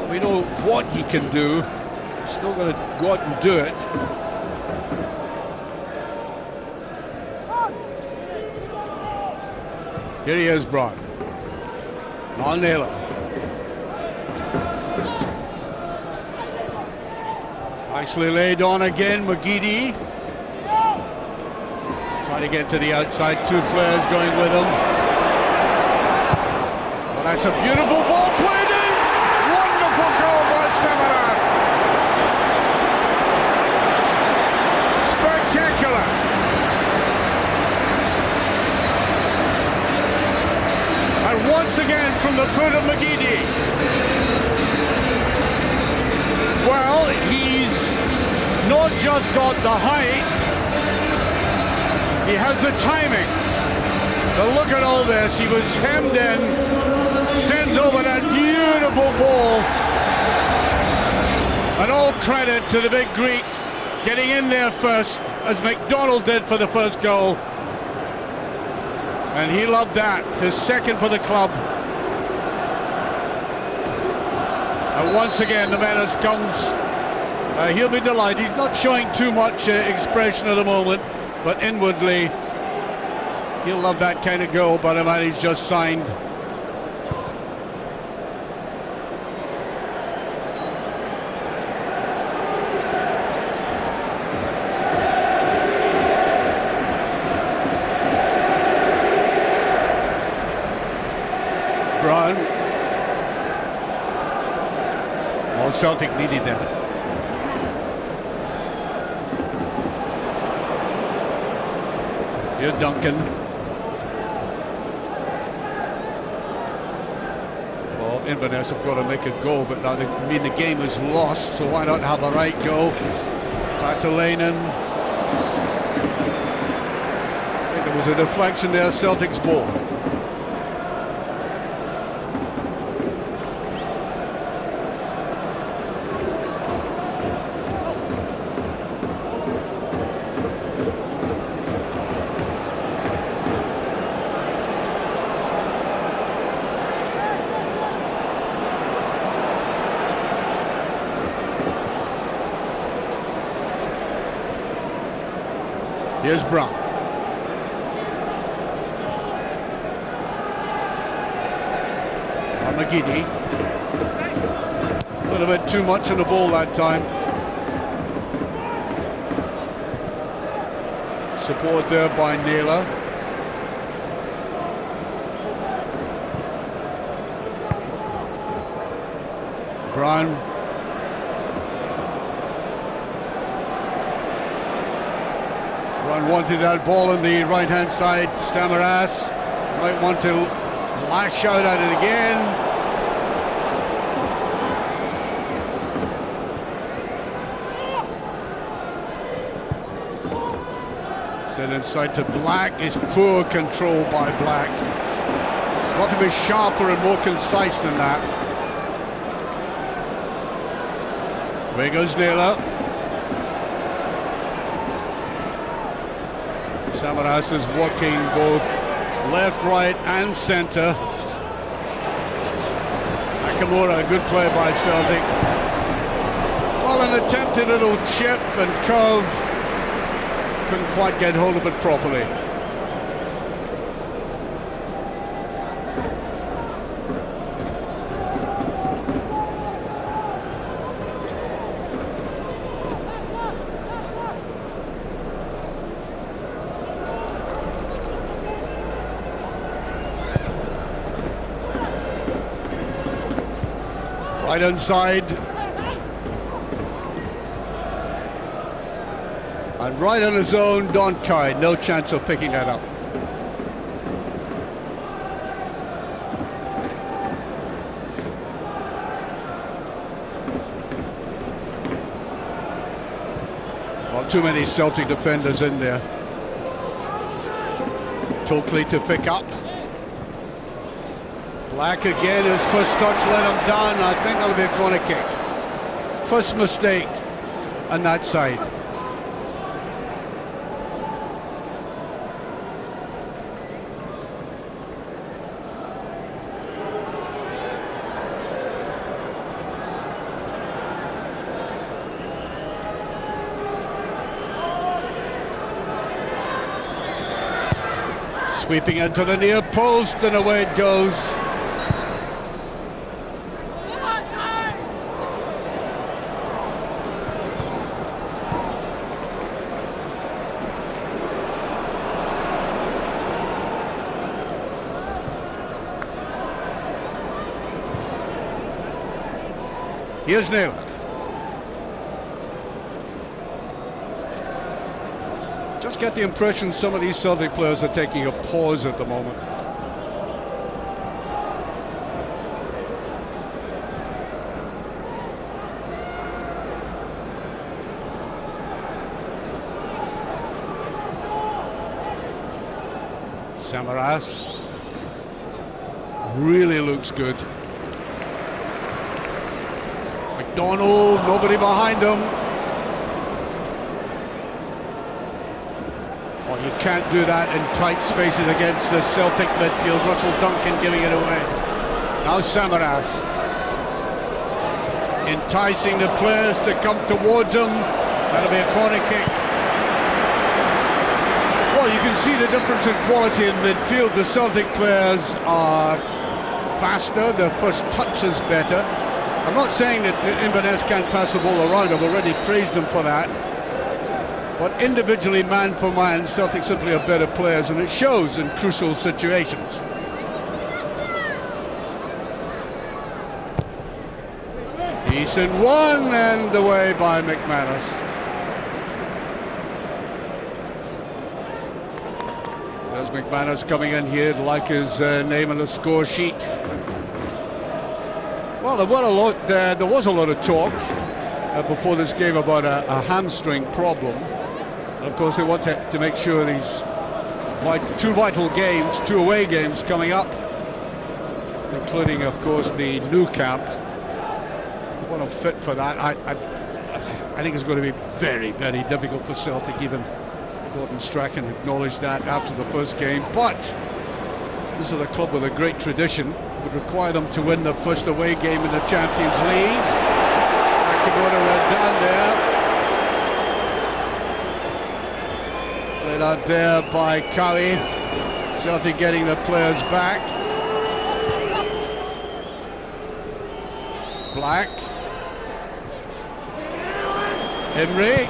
We know what he can do. He's still going to go out and do it. Here he is, Brown. Now Naylor. Nicely laid on again, McGeady. Trying to get to the outside, two players going with him. Well, that's a beautiful ball played in. Wonderful goal by Samaras. Spectacular. And once again from the foot of McGeady. Well, he's not just got the height, he has the timing. But look at all this. He was hemmed in, sends over that beautiful ball. And all credit to the big Greek getting in there first, as McDonald did for the first goal. And he loved that, his second for the club. And once again, the menace comes. He'll be delighted. He's not showing too much expression at the moment, but inwardly, he'll love that kind of goal by the man he's just signed. Brown. Well, Celtic needed that. Here's Duncan. Well, Inverness have got to make a goal, but now the game is lost, so why not have a right go? Back to Lehnen. I think there was a deflection there, Celtic's ball. Here's Brown. McGeady. A little bit too much on the ball that time. Support there by Naylor. Brown. Wanted that ball on the right hand side. Samaras might want to lash out at it again. Sent inside to Black. Is poor control by Black. It's got to be sharper and more concise than that. There goes Naylor. Samaras is working both left, right and centre. Nakamura, a good play by Celtic. Well, an attempted little chip and curve. Couldn't quite get hold of it properly. Right inside. And right on his own, Don Kai. No chance of picking that up. Well, too many Celtic defenders in there. Tokely to pick up. Black again, his first touch let him down. I think that'll be a corner kick. First mistake on that side. Sweeping into the near post, and away it goes. Here's Naylor. Just get the impression some of these Celtic players are taking a pause at the moment. Samaras really looks good. McDonald, nobody behind him. Oh, you can't do that in tight spaces against the Celtic midfield. Russell Duncan giving it away. Now Samaras enticing the players to come towards him. That'll be a corner kick. Well, you can see the difference in quality in midfield. The Celtic players are faster, their first touch is better. I'm not saying that Inverness can't pass the ball around, I've already praised them for that. But individually, man for man, Celtic simply are better players, and it shows in crucial situations. Decent one, and away by McManus. There's McManus coming in here, like his name on the score sheet. Well, there was a lot of talk before this game about a hamstring problem. And of course, they want to make sure these two vital games, 2 away games coming up, including, of course, the Nou Camp. Well, I'm fit for that. I think it's going to be very, very difficult for Celtic. Even Gordon Strachan acknowledged that after the first game. But this is a club with a great tradition. It would require them to win their first away game in the Champions League. Akimura went down there. Played out there by Cowie. Celtic getting the players back. Black. Henry,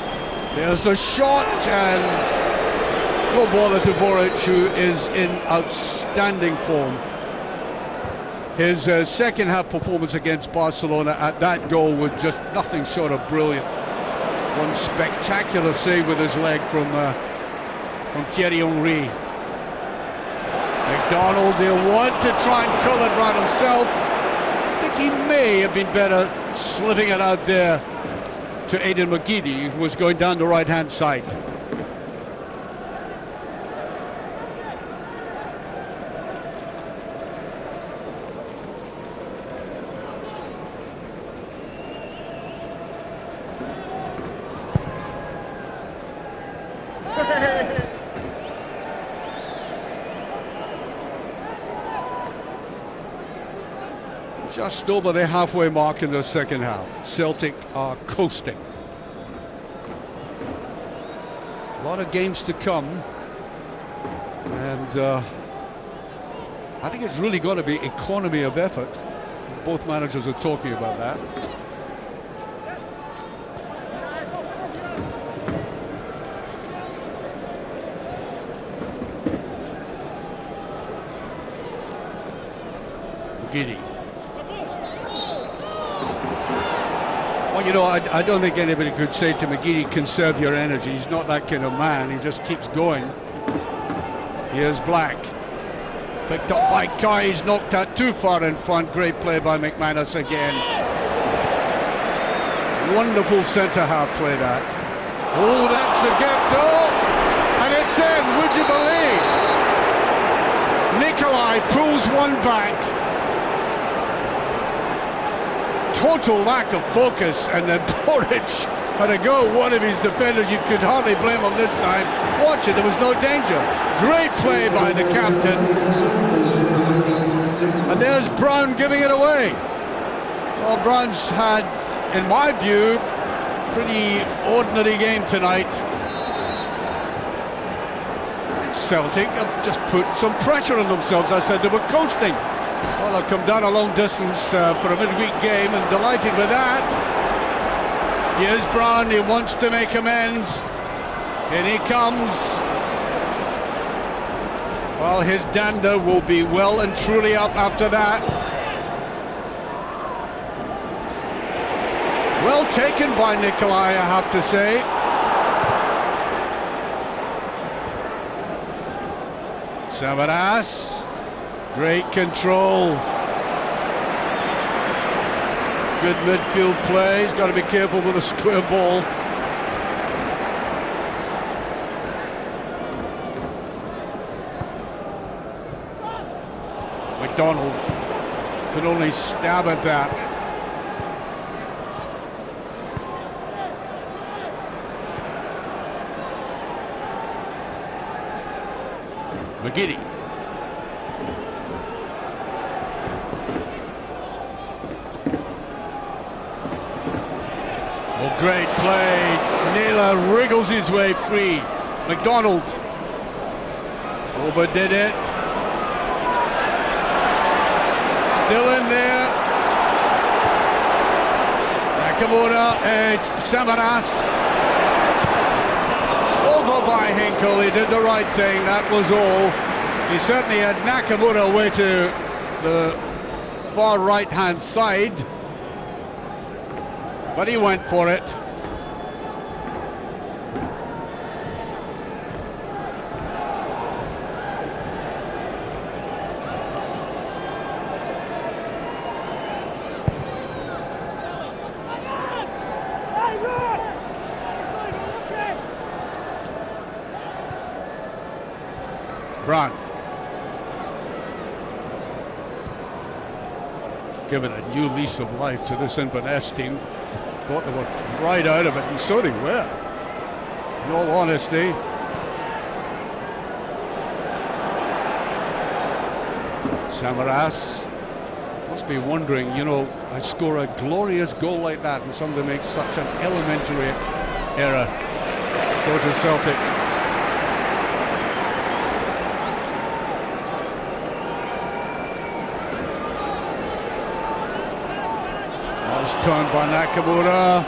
there's a shot, and no bother to Boric, who is in outstanding form. His second half performance against Barcelona at that goal was just nothing short of brilliant. One spectacular save with his leg from Thierry Henry. McDonald, he'll want to try and curl it round himself. I think he may have been better slitting it out there to Aidan McGeady, who was going down the right-hand side. Just over the halfway mark in the second half. Celtic are coasting. A lot of games to come, and I think it's really got to be economy of effort. Both managers are talking about that. Giddy. Well, you know, I don't think anybody could say to McGeady, conserve your energy. He's not that kind of man. He just keeps going. Here's Black. Picked up by Kai. He's knocked out too far in front. Great play by McManus again. Wonderful centre-half play that. Oh, that's a get goal. And it's in, would you believe? Nikolai pulls one back. Total lack of focus, and then Boric had a go. One of his defenders, you could hardly blame him this time. Watch it, there was no danger. Great play by the captain. And there's Brown giving it away. Well, Brown's had, in my view, pretty ordinary game tonight. Celtic have just put some pressure on themselves. I said they were coasting. Well, I've come down a long distance for a midweek game, and delighted with that. Here's Brown, he wants to make amends. In he comes. Well, his dander will be well and truly up after that. Well taken by Nikolai, I have to say. Samaras. Great control. Good midfield play. He's got to be careful with a square ball. McDonald could only stab at that. McGiddy. Oh, great play. Naylor wriggles his way free. McDonald overdid it. Still in there. Nakamura, it's Samaras. Over by Hinkle, he did the right thing, that was all. He certainly had Nakamura away to the far right hand side, but he went for it. Brown. He's given a new lease of life to this Inverness team. Thought they were right out of it, and so they were. In all honesty. Samaras must be wondering, you know, I score a glorious goal like that and somebody makes such an elementary error. Go to Celtic. Turned by Nakamura.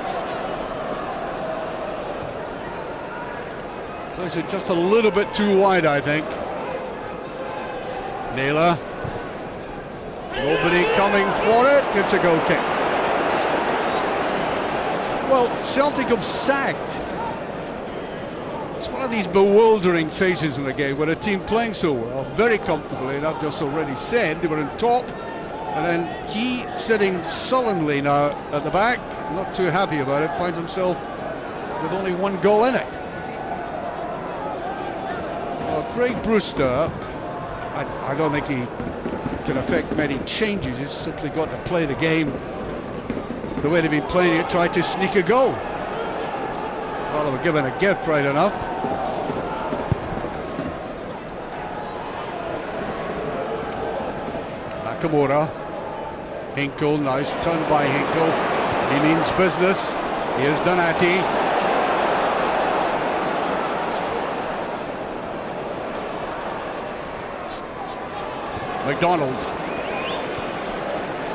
Plays it just a little bit too wide, I think. Naylor. Nobody coming for it. It's a goal kick. Well, Celtic have sagged. It's one of these bewildering phases in the game where a team playing so well, very comfortably, and I've just already said they were in top. And then he sitting sullenly now at the back, not too happy about it, finds himself with only one goal in it. Well, Craig Brewster, I don't think he can affect many changes. He's simply got to play the game the way they've been playing it, try to sneak a goal. Well, they were given a gift, right enough. Nakamura. Hinkle, nice turn by Hinkle. He means business. Here's Donati. McDonald.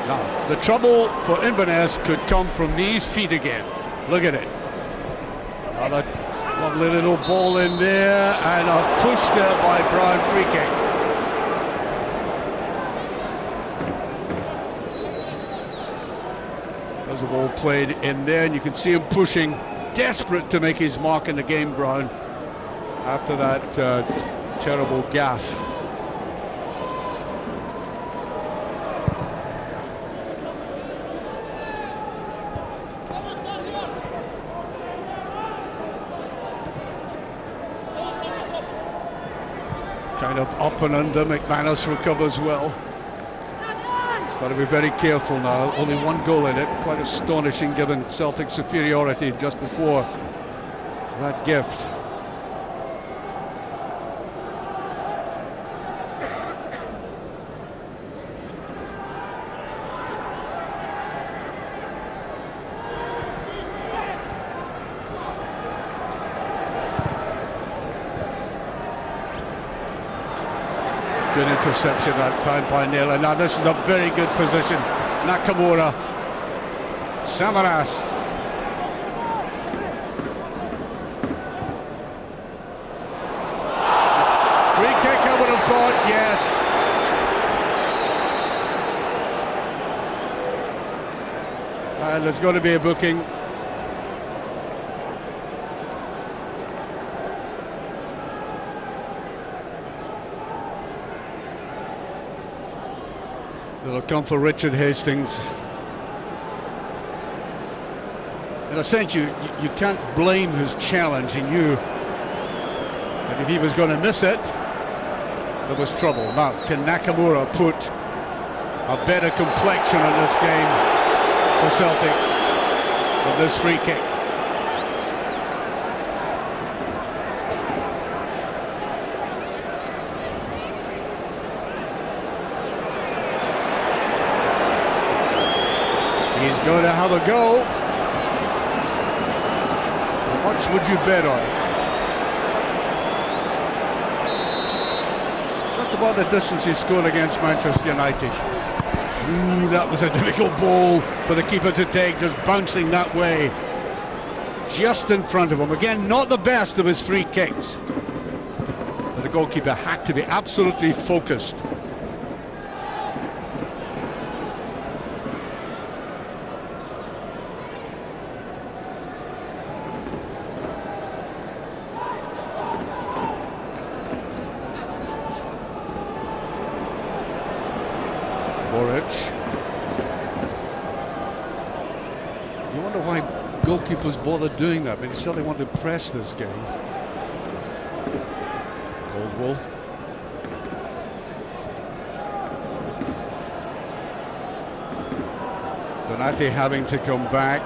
Now, the trouble for Inverness could come from these feet again. Look at it. Another lovely little ball in there, and a push there by Brown, free kick. The ball played in there, and you can see him pushing, desperate to make his mark in the game, Brown, after that terrible gaffe. Kind of up and under, McManus recovers well. Got to be very careful now. Only one goal in it. Quite astonishing given Celtic superiority just before that gift. Good interception that time by Naylor. Now this is a very good position. Nakamura. Samaras. Free kick, I would have thought, yes. And there's going to be a booking. It'll come for Richard Hastings. In a sense, you can't blame his challenge. He knew that if he was going to miss it, there was trouble. Now, can Nakamura put a better complexion in this game for Celtic with this free kick. He's going to have a go. How much would you bet on it? Just about the distance he scored against Manchester United. Ooh, that was a difficult ball for the keeper to take, just bouncing that way. Just in front of him. Again, not the best of his free kicks. But the goalkeeper had to be absolutely focused. You wonder why goalkeepers bother doing that. I mean, still they want to press this game. Caldwell. Donati having to come back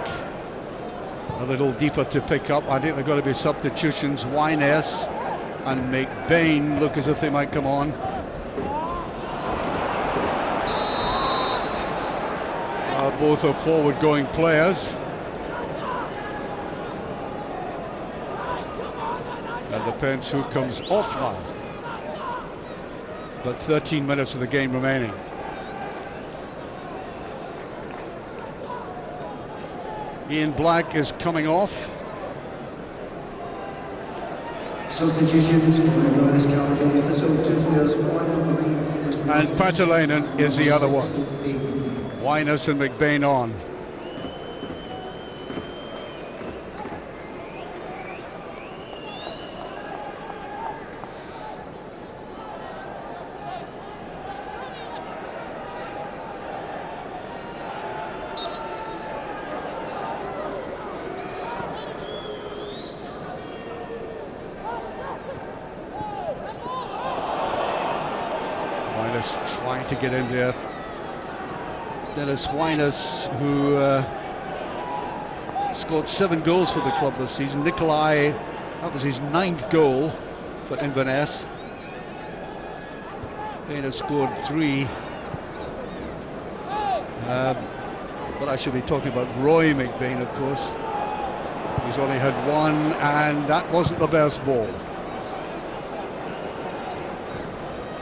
a little deeper to pick up. I think there are going to be substitutions. Wyness and McBain look as if they might come on. Both are forward-going players. And depends who comes off now. But 13 minutes of the game remaining. Ian Black is coming off. Substitutions. And Patelainen is the other one. Wyness and McBain on. Wyness trying to get in there. Dennis Wyness, who scored 7 goals for the club this season. Nikolai, that was his 9th goal for Inverness. Payne has scored 3. But I should be talking about Roy McBain, of course. He's only had 1, and that wasn't the best ball.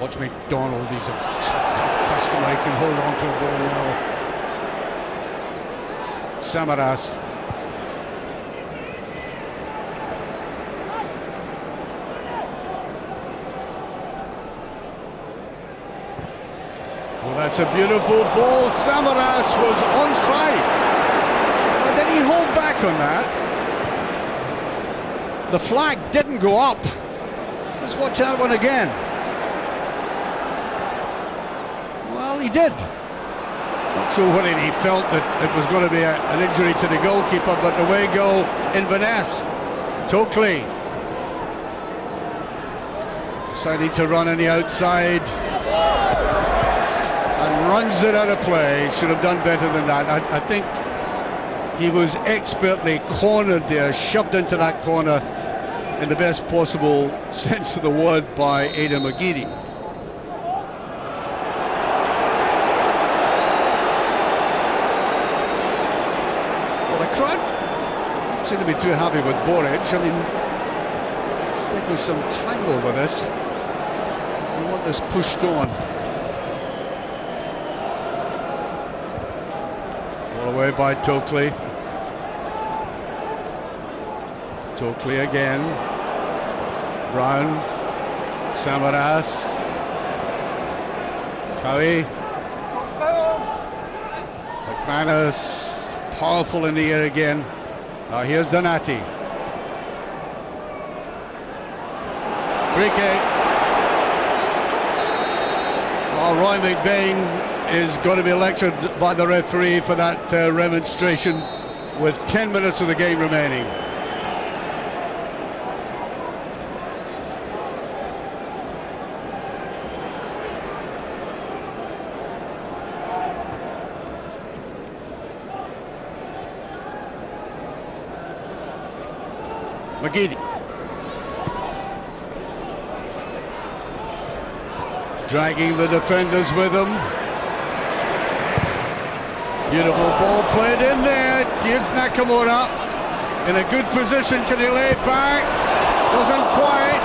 Watch McDonald, he's a customer, he can hold on to the ball well. Samaras. Well, that's a beautiful ball. Samaras was onside. But did he hold back on that? The flag didn't go up. Let's watch that one again. Well, he did. Not sure whether he felt that it was going to be an injury to the goalkeeper, but away go Inverness. Tokely deciding to run on the outside and runs it out of play. Should have done better than that. I think he was expertly cornered there, shoved into that corner in the best possible sense of the word by Ada McGeady. Seem to be too happy with Boric. I mean, it's taking some time over this. We want this pushed on. All away by Tokely. Tokely again. Brown. Samaras. Cowie. McManus. Powerful in the air again. Now here's Donati. Free kick. Well, Roy McBain is going to be lectured by the referee for that remonstration with 10 minutes of the game remaining. McGeady. Dragging the defenders with him. Beautiful ball played in there. Here's Nakamura in a good position. Can he lay it back? Doesn't quite.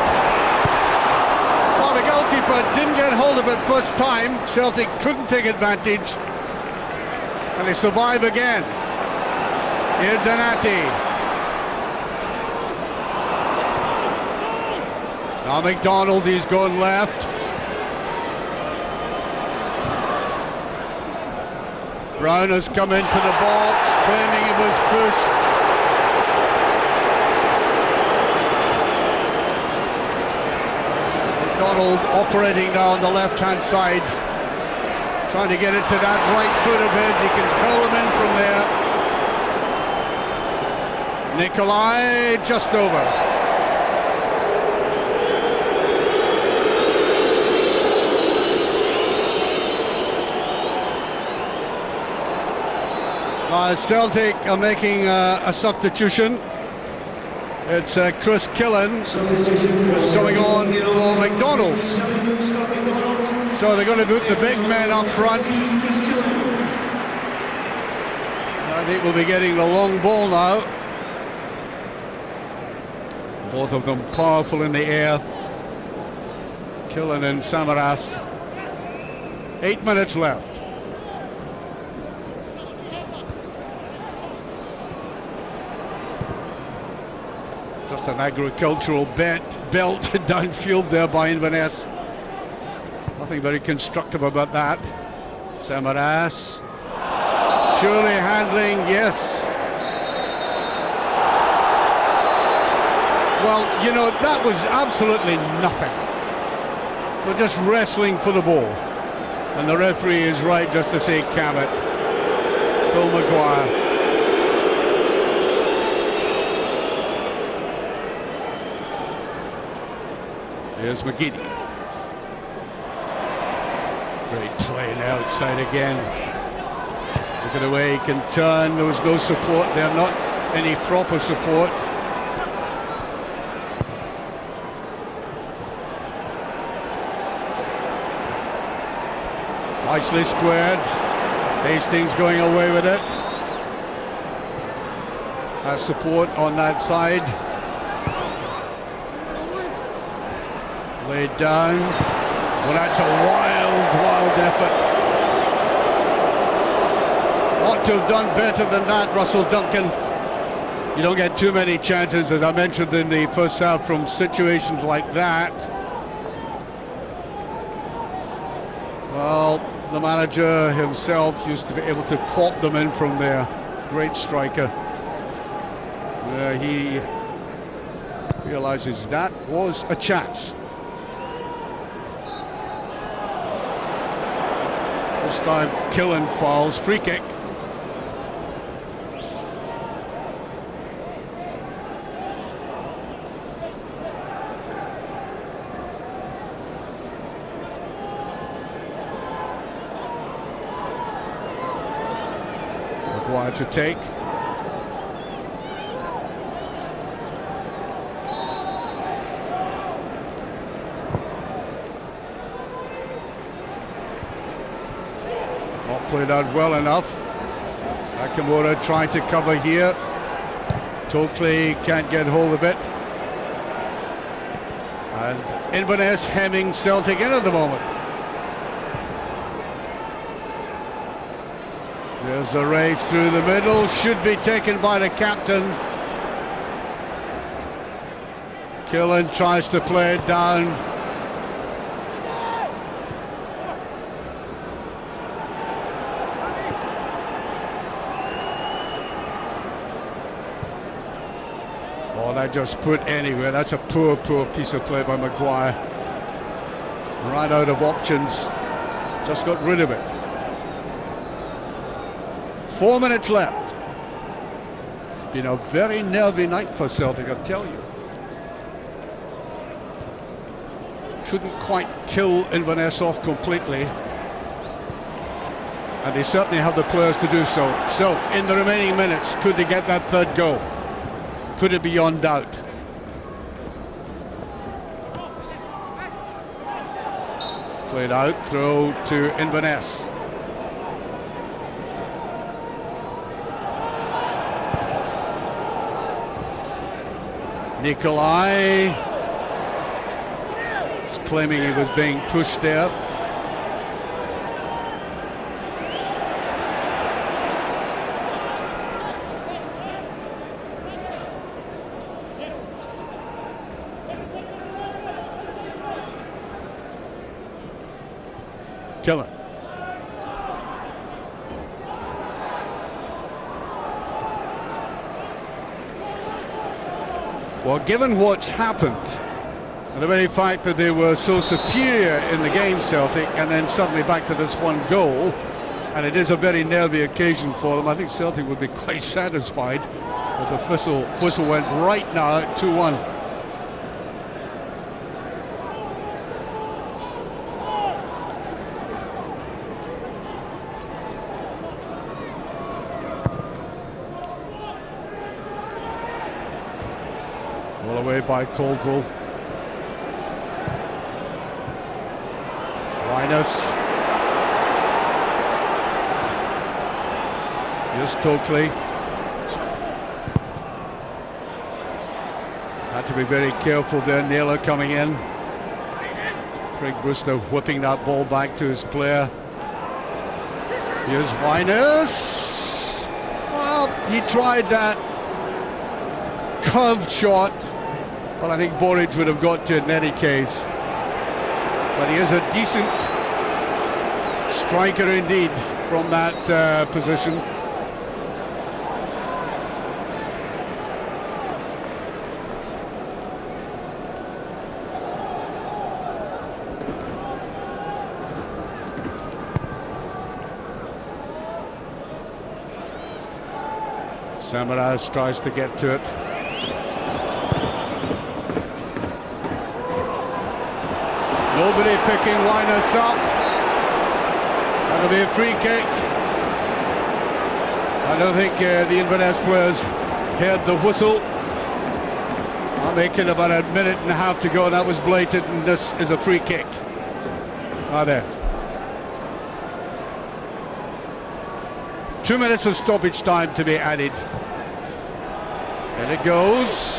Well, the goalkeeper didn't get hold of it first time. Celtic couldn't take advantage. And they survive again. Here Donati. Now McDonald, he's gone left. Brown has come into the box, claiming it was pushed. McDonald operating now on the left-hand side, trying to get it to that right foot of his. He can curl him in from there. Nikolai just over. Celtic are making a substitution. It's Chris Killen who's going on for McDonald. So they're going to put the big men up front. I think we'll be getting the long ball now. Both of them powerful in the air. Killen and Samaras. 8 minutes left. Just an agricultural belt downfield there by Inverness. Nothing very constructive about that. Samaras. Surely handling, yes. Well, you know, that was absolutely nothing. They're just wrestling for the ball. And the referee is right just to say, "Can it." Phil Maguire. Here's McGeady. Great play now outside again. Look at the way he can turn. There was no support there, not any proper support. Nicely squared. Hastings going away with it. Has support on that side. Laid down. Well, that's a wild effort. Ought to have done better than that, Russell Duncan. You don't get too many chances, as I mentioned in the first half, from situations like that. Well, the manager himself used to be able to pop them in from there. Great striker. He realizes that was a chance. This time Killen falls, free kick. Required to take. Played out well enough. Nakamura trying to cover here. Totally can't get hold of it. And Inverness hemming Celtic in at the moment. There's a race through the middle. Should be taken by the captain. Killen tries to play it down. That just put anywhere. That's a poor piece of play by Maguire. Right out of options. Just got rid of it. 4 minutes left. It's been a very nervy night for Celtic, I tell you. Couldn't quite kill Inverness off completely. And they certainly have the players to do so. So, in the remaining minutes, could they get that third goal? Put it beyond doubt. Played out, throw to Inverness. Nikolai is claiming he was being pushed there. Killer. Well, given what's happened, and the very fact that they were so superior in the game, Celtic, and then suddenly back to this one goal, and it is a very nervy occasion for them, I think Celtic would be quite satisfied that the whistle went right now at 2-1. All away by Caldwell. Linus. Here's Tokley. Had to be very careful there. Naylor coming in. Craig Brewster whipping that ball back to his player. Here's Linus. Well, he tried that curved shot, but I think Boric would have got to it in any case. But he is a decent striker indeed from that position. Samaras tries to get to it. Nobody picking Linus up. That'll be a free kick. I don't think the Inverness players heard the whistle. I'm making about a minute and a half to go, and that was blatant, and this is a free kick. There. 2 minutes of stoppage time to be added. And it goes.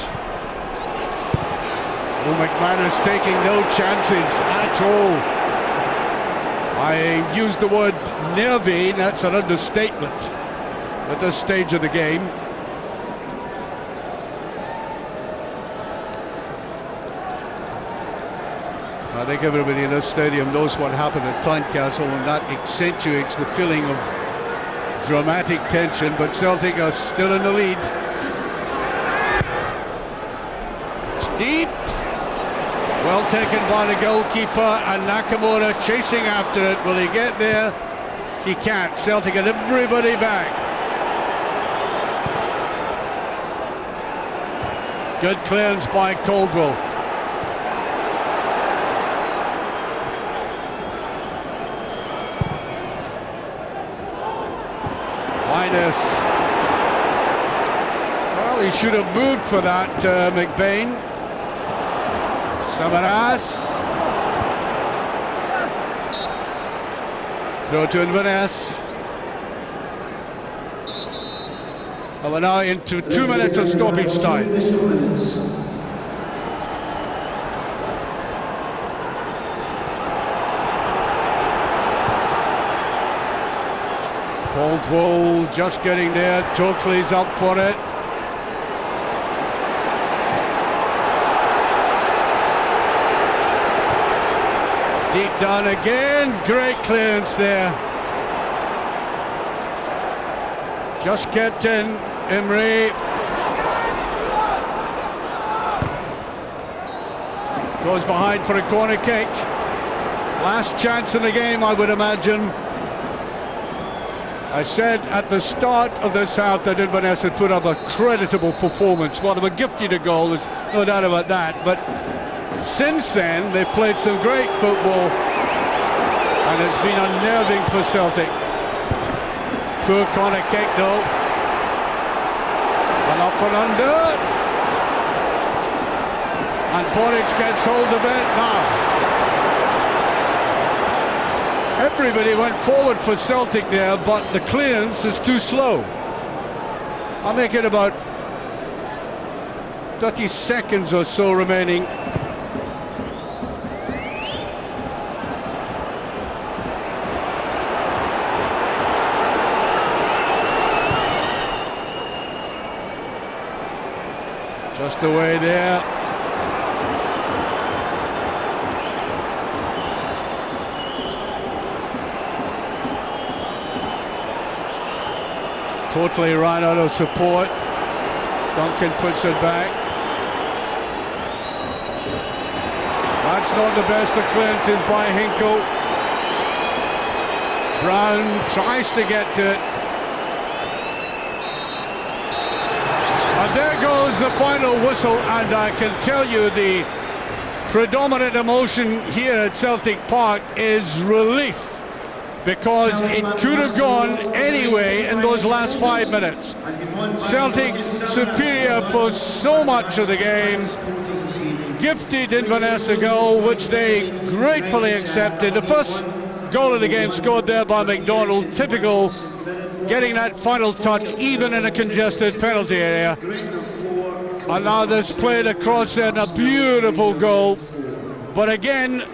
Oh, McManus taking no chances at all. I used the word nervy, that's an understatement at this stage of the game. I think everybody in this stadium knows what happened at Tynecastle, and that accentuates the feeling of dramatic tension, but Celtic are still in the lead. It's deep. Well taken by the goalkeeper, and Nakamura chasing after it. Will he get there? He can't. Celtic get everybody back. Good clearance by Caldwell. Linus. Well, he should have moved for that, McBain. Samaras. Throw to Inverness. And we're now into 2 minutes of stoppage time. Caldwell just getting there. Tokley's up for it. Deep down again, great clearance there. Just kept in, Imre. Goes behind for a corner kick. Last chance in the game, I would imagine. I said at the start of this half that Inverness had put up a creditable performance. Well, they were gifted a goal, there's no doubt about that, but since then, they've played some great football, and it's been unnerving for Celtic. Poor corner kick though. And up and under. And Boric gets hold of it now. Everybody went forward for Celtic there, but the clearance is too slow. I'll make it about 30 seconds or so remaining. Just away there. Totally ran out of support. Duncan puts it back. That's not the best of clearances by Hinkle. Brown tries to get to it. And there goes the final whistle, and I can tell you the predominant emotion here at Celtic Park is relief, because it could have gone anyway in those last 5 minutes. Celtic superior for so much of the game, gifted Inverness a goal which they gratefully accepted. The first goal of the game scored there by McDonald, typical, getting that final touch even in a congested penalty area. And now this played across there, and a beautiful goal. But again,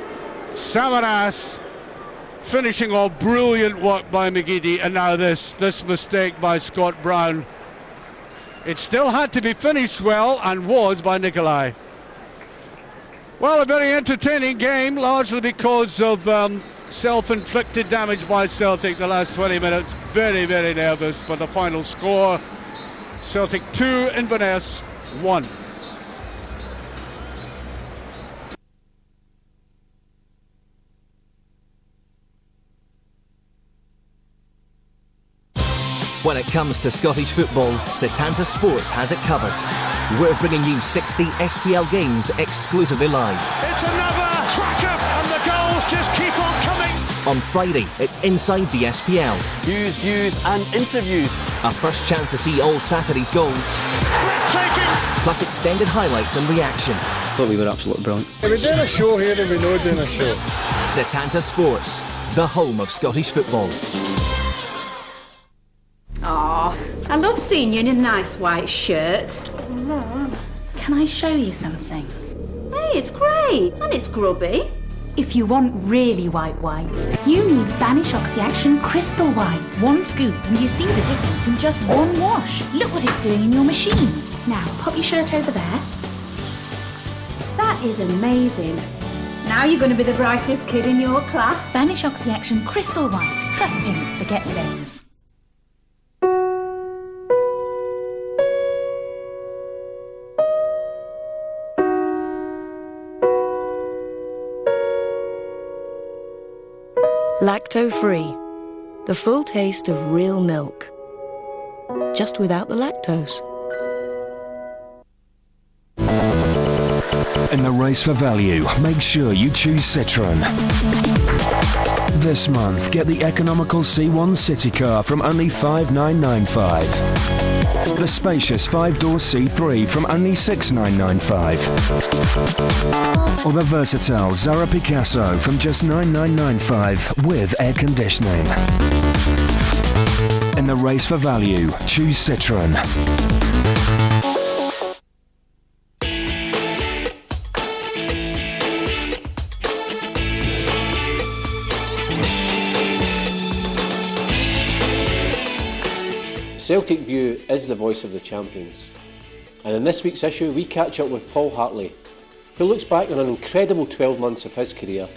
Samaras finishing off brilliant work by McGeady, and now this mistake by Scott Brown. It still had to be finished well, and was, by Nikolai. Well, a very entertaining game, largely because of self-inflicted damage by Celtic the last 20 minutes. Very, very nervous, but the final score, Celtic 2, Inverness 1. When it comes to Scottish football, Setanta Sports has it covered. We're bringing you 60 SPL games exclusively live. It's another cracker, and the goals just keep on coming. On Friday, it's Inside the SPL. News, views and interviews. Our first chance to see all Saturday's goals. Breathtaking. Plus extended highlights and reaction. Thought we were absolutely brilliant. Are we doing a show here or are we not doing a show? Setanta Sports, the home of Scottish football. Aw, I love seeing you in a nice white shirt. Can I show you something? Hey, it's great, and it's grubby. If you want really whites, you need Vanish Oxy-Action Crystal White. One scoop and you see the difference in just one wash. Look what it's doing in your machine. Now, pop your shirt over there. That is amazing. Now you're going to be the brightest kid in your class. Vanish Oxy-Action Crystal White. Trust me, forget stains. Lacto-free. The full taste of real milk. Just without the lactose. In the race for value, make sure you choose Citroën. This month, get the economical C1 City car from only $5,995. The spacious 5-door C3 from only $6,995. Or the versatile Zara Picasso from just $9,995 with air conditioning. In the race for value, choose Citroën. Celtic View is the voice of the champions. And in this week's issue, we catch up with Paul Hartley, who looks back on an incredible 12 months of his career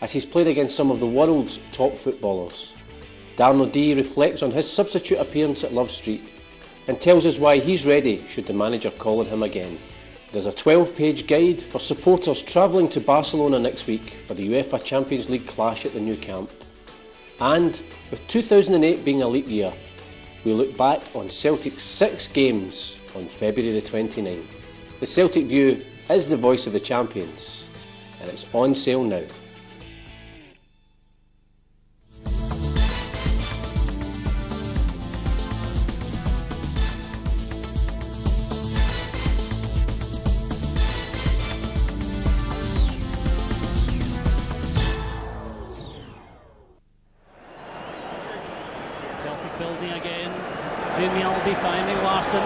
as he's played against some of the world's top footballers. Darren O'Dea reflects on his substitute appearance at Love Street and tells us why he's ready should the manager call on him again. There's a 12-page guide for supporters travelling to Barcelona next week for the UEFA Champions League clash at the Nou Camp. And with 2008 being a leap year, we look back on Celtic's 6 games on February the 29th. The Celtic View is the voice of the champions, and it's on sale now. building again. Through Mjolby finding Larsson.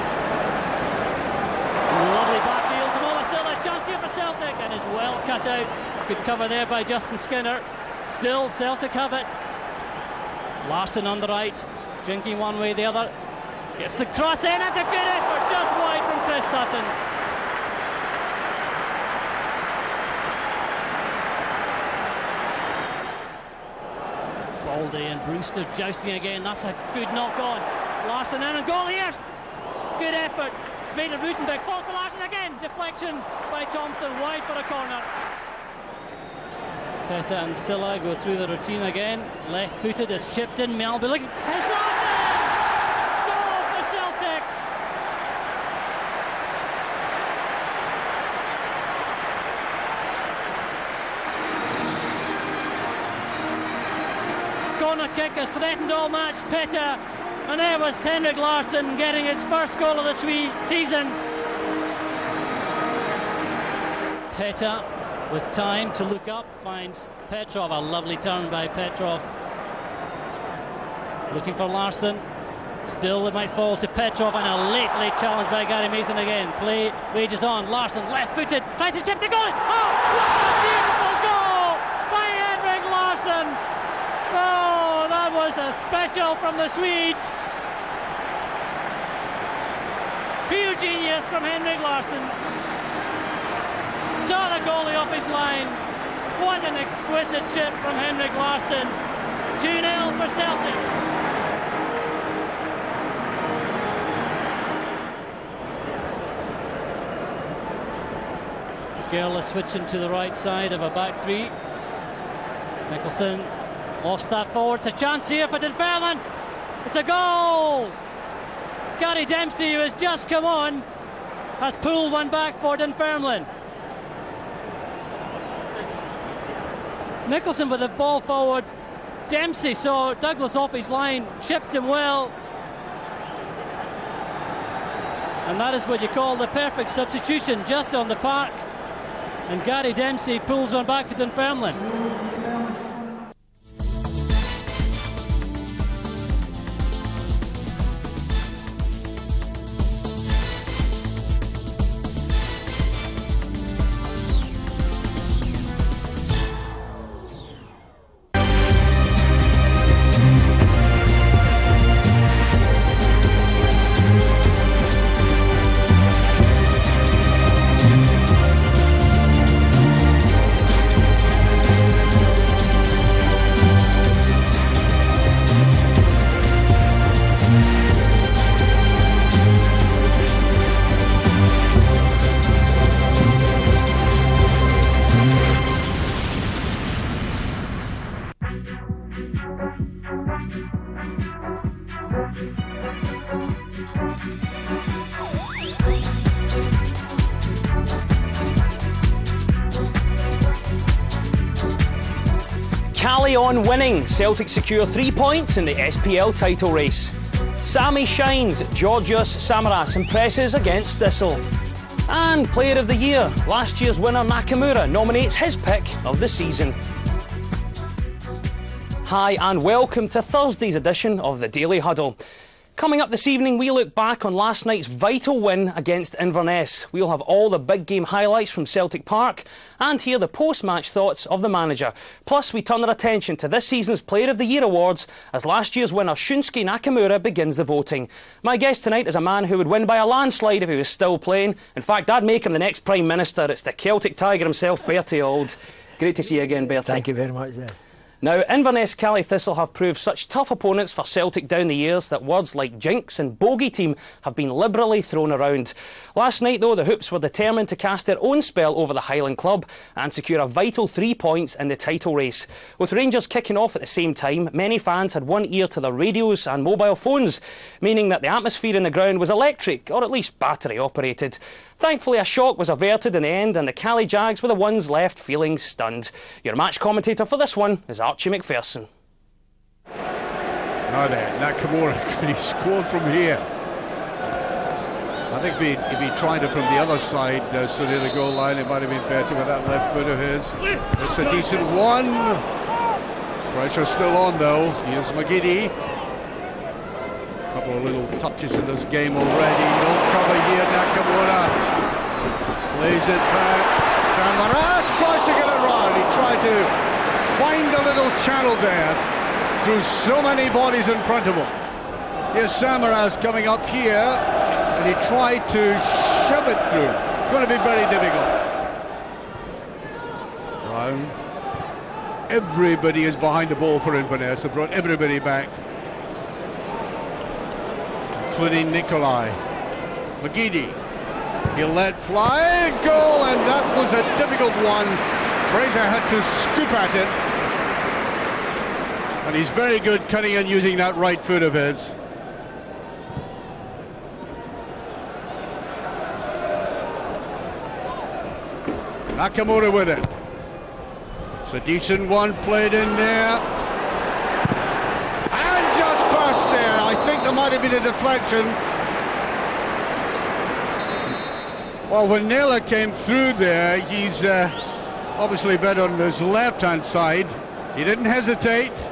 Lovely backfield to Mola, still a chance here for Celtic, and is well cut out. Good cover there by Justin Skinner. Still Celtic have it. Larsson on the right, drinking one way the other. Gets the cross in, that's a good effort, just wide from Chris Sutton. Baldy and Brewster jousting again, that's a good knock on. Larsson in and goal here. Good effort. Straight to Rutenbeck, falls for Larsson again. Deflection by Thompson, wide for a corner. Peta and Silla go through the routine again. Left footed is chipped in. Melby looking. It's Larsson! Goal for Celtic! Corner kick has threatened all match. Peta. And there was Henrik Larsson getting his first goal of the season. Peta with time to look up, finds Petrov. A lovely turn by Petrov. Looking for Larsson. Still it might fall to Petrov, and a late challenge by Gary Mason again. Play wages on. Larsson left-footed, tries to chip the goal. Oh, what a beautiful goal by Henrik Larsson. Oh, that was a special from the Swede. Pure genius from Henrik Larsson. Saw the goalie off his line. What an exquisite chip from Henrik Larsson. 2-0 for Celtic. Skerla switching to the right side of a back three. Nicholson off step forward. It's a chance here for Dunfermline. It's a goal! Gary Dempsey, who has just come on, has pulled one back for Dunfermline. Nicholson with the ball forward. Dempsey saw Douglas off his line, chipped him well. And that is what you call the perfect substitution, just on the park. And Gary Dempsey pulls one back for Dunfermline. Carry on winning. Celtic secure 3 points in the SPL title race. Sammy shines. Georgios Samaras impresses against Thistle. And Player of the Year, last year's winner Nakamura nominates his pick of the season. Hi and welcome to Thursday's edition of the Daily Huddle. Coming up this evening, we look back on last night's vital win against Inverness. We'll have all the big game highlights from Celtic Park and hear the post-match thoughts of the manager. Plus, we turn our attention to this season's Player of the Year awards as last year's winner Shunsuke Nakamura begins the voting. My guest tonight is a man who would win by a landslide if he was still playing. In fact, I'd make him the next Prime Minister. It's the Celtic Tiger himself, Bertie Auld. Great to see you again, Bertie. Thank you very much, Ed. Now, Inverness Cally Thistle have proved such tough opponents for Celtic down the years that words like jinx and bogey team have been liberally thrown around. Last night, though, the Hoops were determined to cast their own spell over the Highland club and secure a vital 3 points in the title race. With Rangers kicking off at the same time, many fans had one ear to their radios and mobile phones, meaning that the atmosphere in the ground was electric, or at least battery operated. Thankfully, a shock was averted in the end, and the Cally Jags were the ones left feeling stunned. Your match commentator for this one is Archie McPherson. Now then, Nakamura, can he score from here? I think if he tried it from the other side, so near the goal line, it might have been better with that left foot of his. It's a decent one. Pressure still on though. Here's McGiddy. A couple of little touches in this game already. No cover here, Nakamura. Lays it back. Samaras tries to get it around. He tried to find a little channel there through so many bodies in front of him. Here's Samaras coming up here, and he tried to shove it through. It's going to be very difficult. Brown. Everybody is behind the ball for Inverness. They brought everybody back. Including Nikolai. McGeady. He let fly, goal, and that was a difficult one. Fraser had to scoop at it. And he's very good cutting and using that right foot of his. Nakamura with it. It's a decent one played in there. And just past there. I think there might have been a deflection. Well, when Naylor came through there, he's obviously better on his left-hand side. He didn't hesitate.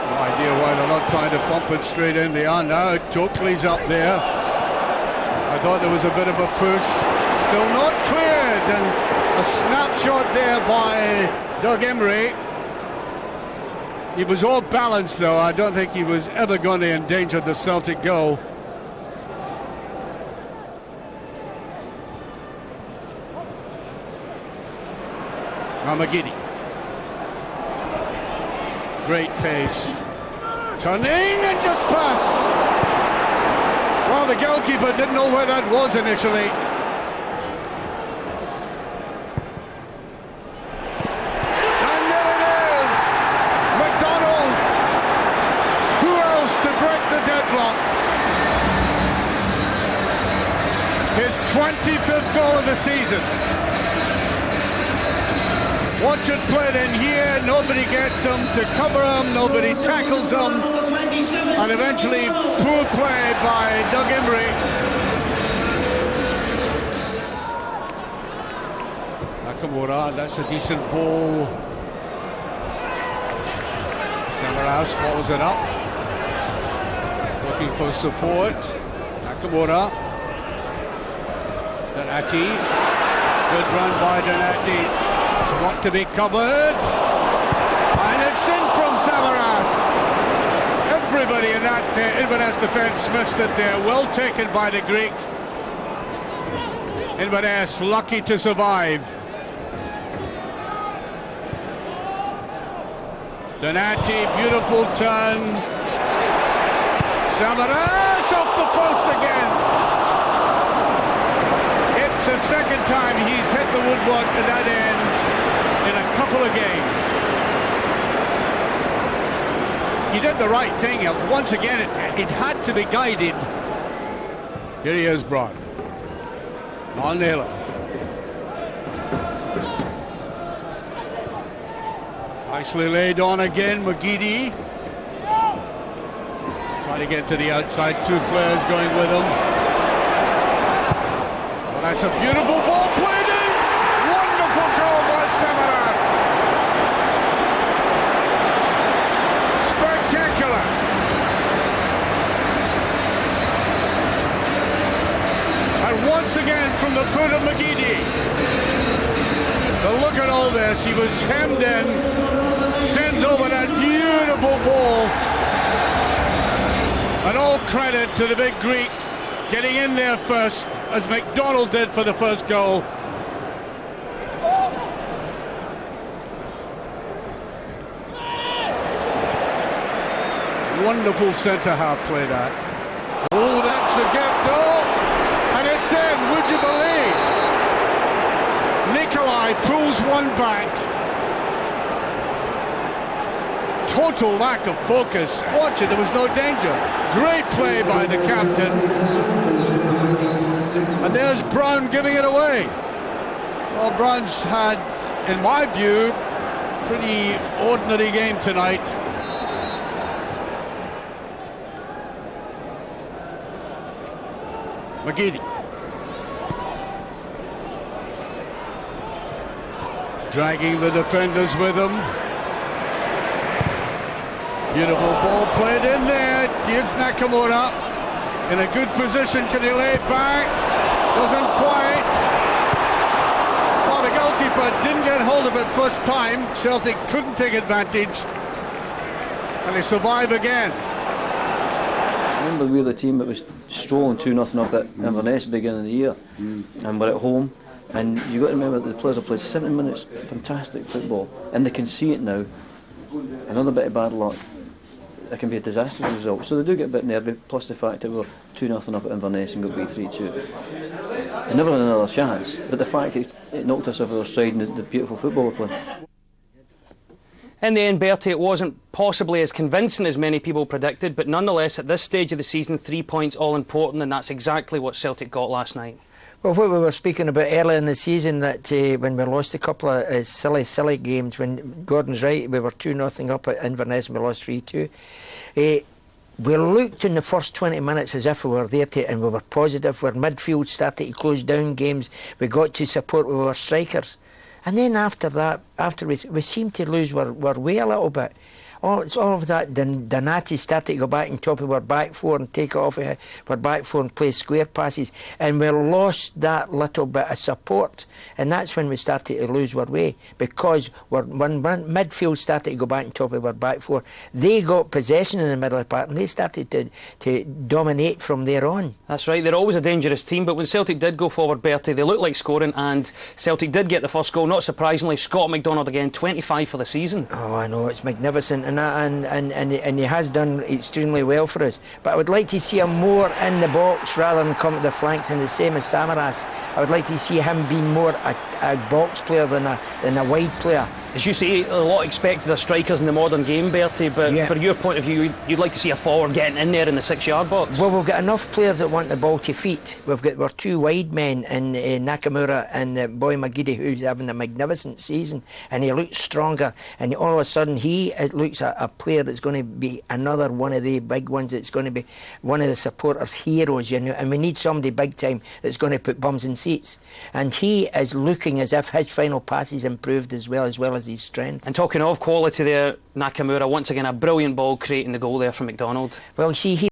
No idea why they're not trying to pump it straight in. They are now. Tokley's up there. I thought there was a bit of a push. Still not cleared, and a snapshot there by Doug Emery. He was all balanced though. I don't think he was ever going to endanger the Celtic goal. Now McGeady. Great pace. Turning and just passed. Well, the goalkeeper didn't know where that was initially. His 25th goal of the season. Watch it played in here, nobody gets him to cover him, nobody tackles him, and eventually poor play by Doug Emery. Nakamura, that's a decent ball. Samaras follows it up, looking for support. Nakamura. Donati, good run by Donati. It's got to be covered, and it's in from Samaras. Everybody in that Inverness defence missed it there. Well taken by the Greek. Inverness lucky to survive. Donati, beautiful turn. Samaras off the post again. It's the second time he's hit the woodwork at that end in a couple of games. He did the right thing. Once again, it had to be guided. Here he is, Brown. On Naylor. Nicely laid on again, McGeady. Trying to get to the outside, two players going with him. Well, that's a beautiful ball played in. Wonderful goal by Samaras. Spectacular. And once again from the foot of McGeady. But look at all this. He was hemmed in, sends over that beautiful ball. And all credit to the big Greek getting in there first, as McDonald did for the first goal. Wonderful centre-half play that. Oh, that's a get goal. And it's in, would you believe? Nikolai pulls one back. Total lack of focus. Watch it, there was no danger. Great play by the captain. And there's Brown giving it away. Well, Brown's had, in my view, pretty ordinary game tonight. McGeady. Dragging the defenders with him. Beautiful ball played in there. Here's Nakamura in a good position. Can he lay it back? Doesn't quite. Well, the goalkeeper didn't get hold of it first time. Celtic couldn't take advantage, and they survive again. I remember we were the team that was strolling 2-0 up at Inverness at the beginning of the year, and we're at home. And you've got to remember that the players have played 70 minutes, fantastic football, and they can see it now. Another bit of bad luck, it can be a disastrous result. So they do get a bit nervy, plus the fact that we're 2-0 up at Inverness and got beat 3-2. They never had another chance, but the fact that it knocked us off our stride and the beautiful football we're playing. In the end, Bertie, it wasn't possibly as convincing as many people predicted, but nonetheless, at this stage of the season, 3 points all important, and that's exactly what Celtic got last night. Well, what we were speaking about earlier in the season, that when we lost a couple of silly games, when Gordon's right, we were 2-0 up at Inverness and we lost 3-2. We looked in the first 20 minutes as if we were there and we were positive. Our midfield started to close down games. We got to support with our strikers. And then after that, we seemed to lose our way a little bit. All of that, Donati started to go back on top of our back four and take it off of our back four and play square passes. And we lost that little bit of support. And that's when we started to lose our way. Because when midfield started to go back on top of our back four, they got possession in the middle of the park and they started to dominate from there on. That's right, they're always a dangerous team, but when Celtic did go forward, Bertie, they looked like scoring, and Celtic did get the first goal. Not surprisingly, Scott McDonald again, 25 for the season. Oh, I know, it's magnificent. And he has done extremely well for us. But I would like to see him more in the box rather than come to the flanks, and the same as Samaras. I would like to see him being more a box player than a wide player. As you say, a lot expected of strikers in the modern game, Bertie, but from your point of view, you'd like to see a forward getting in there in the 6-yard box. Well, we've got enough players that want the ball to feet. We're two wide men in Nakamura and Boy McGeady, who's having a magnificent season, and he looks stronger, and all of a sudden he looks a player that's going to be another one of the big ones. That's going to be one of the supporters' heroes, you know, and we need somebody big time that's going to put bums in seats. And he is looking as if his final passes improved as well as his strength. And talking of quality there, Nakamura, once again a brilliant ball creating the goal there from McDonald. Well, see, he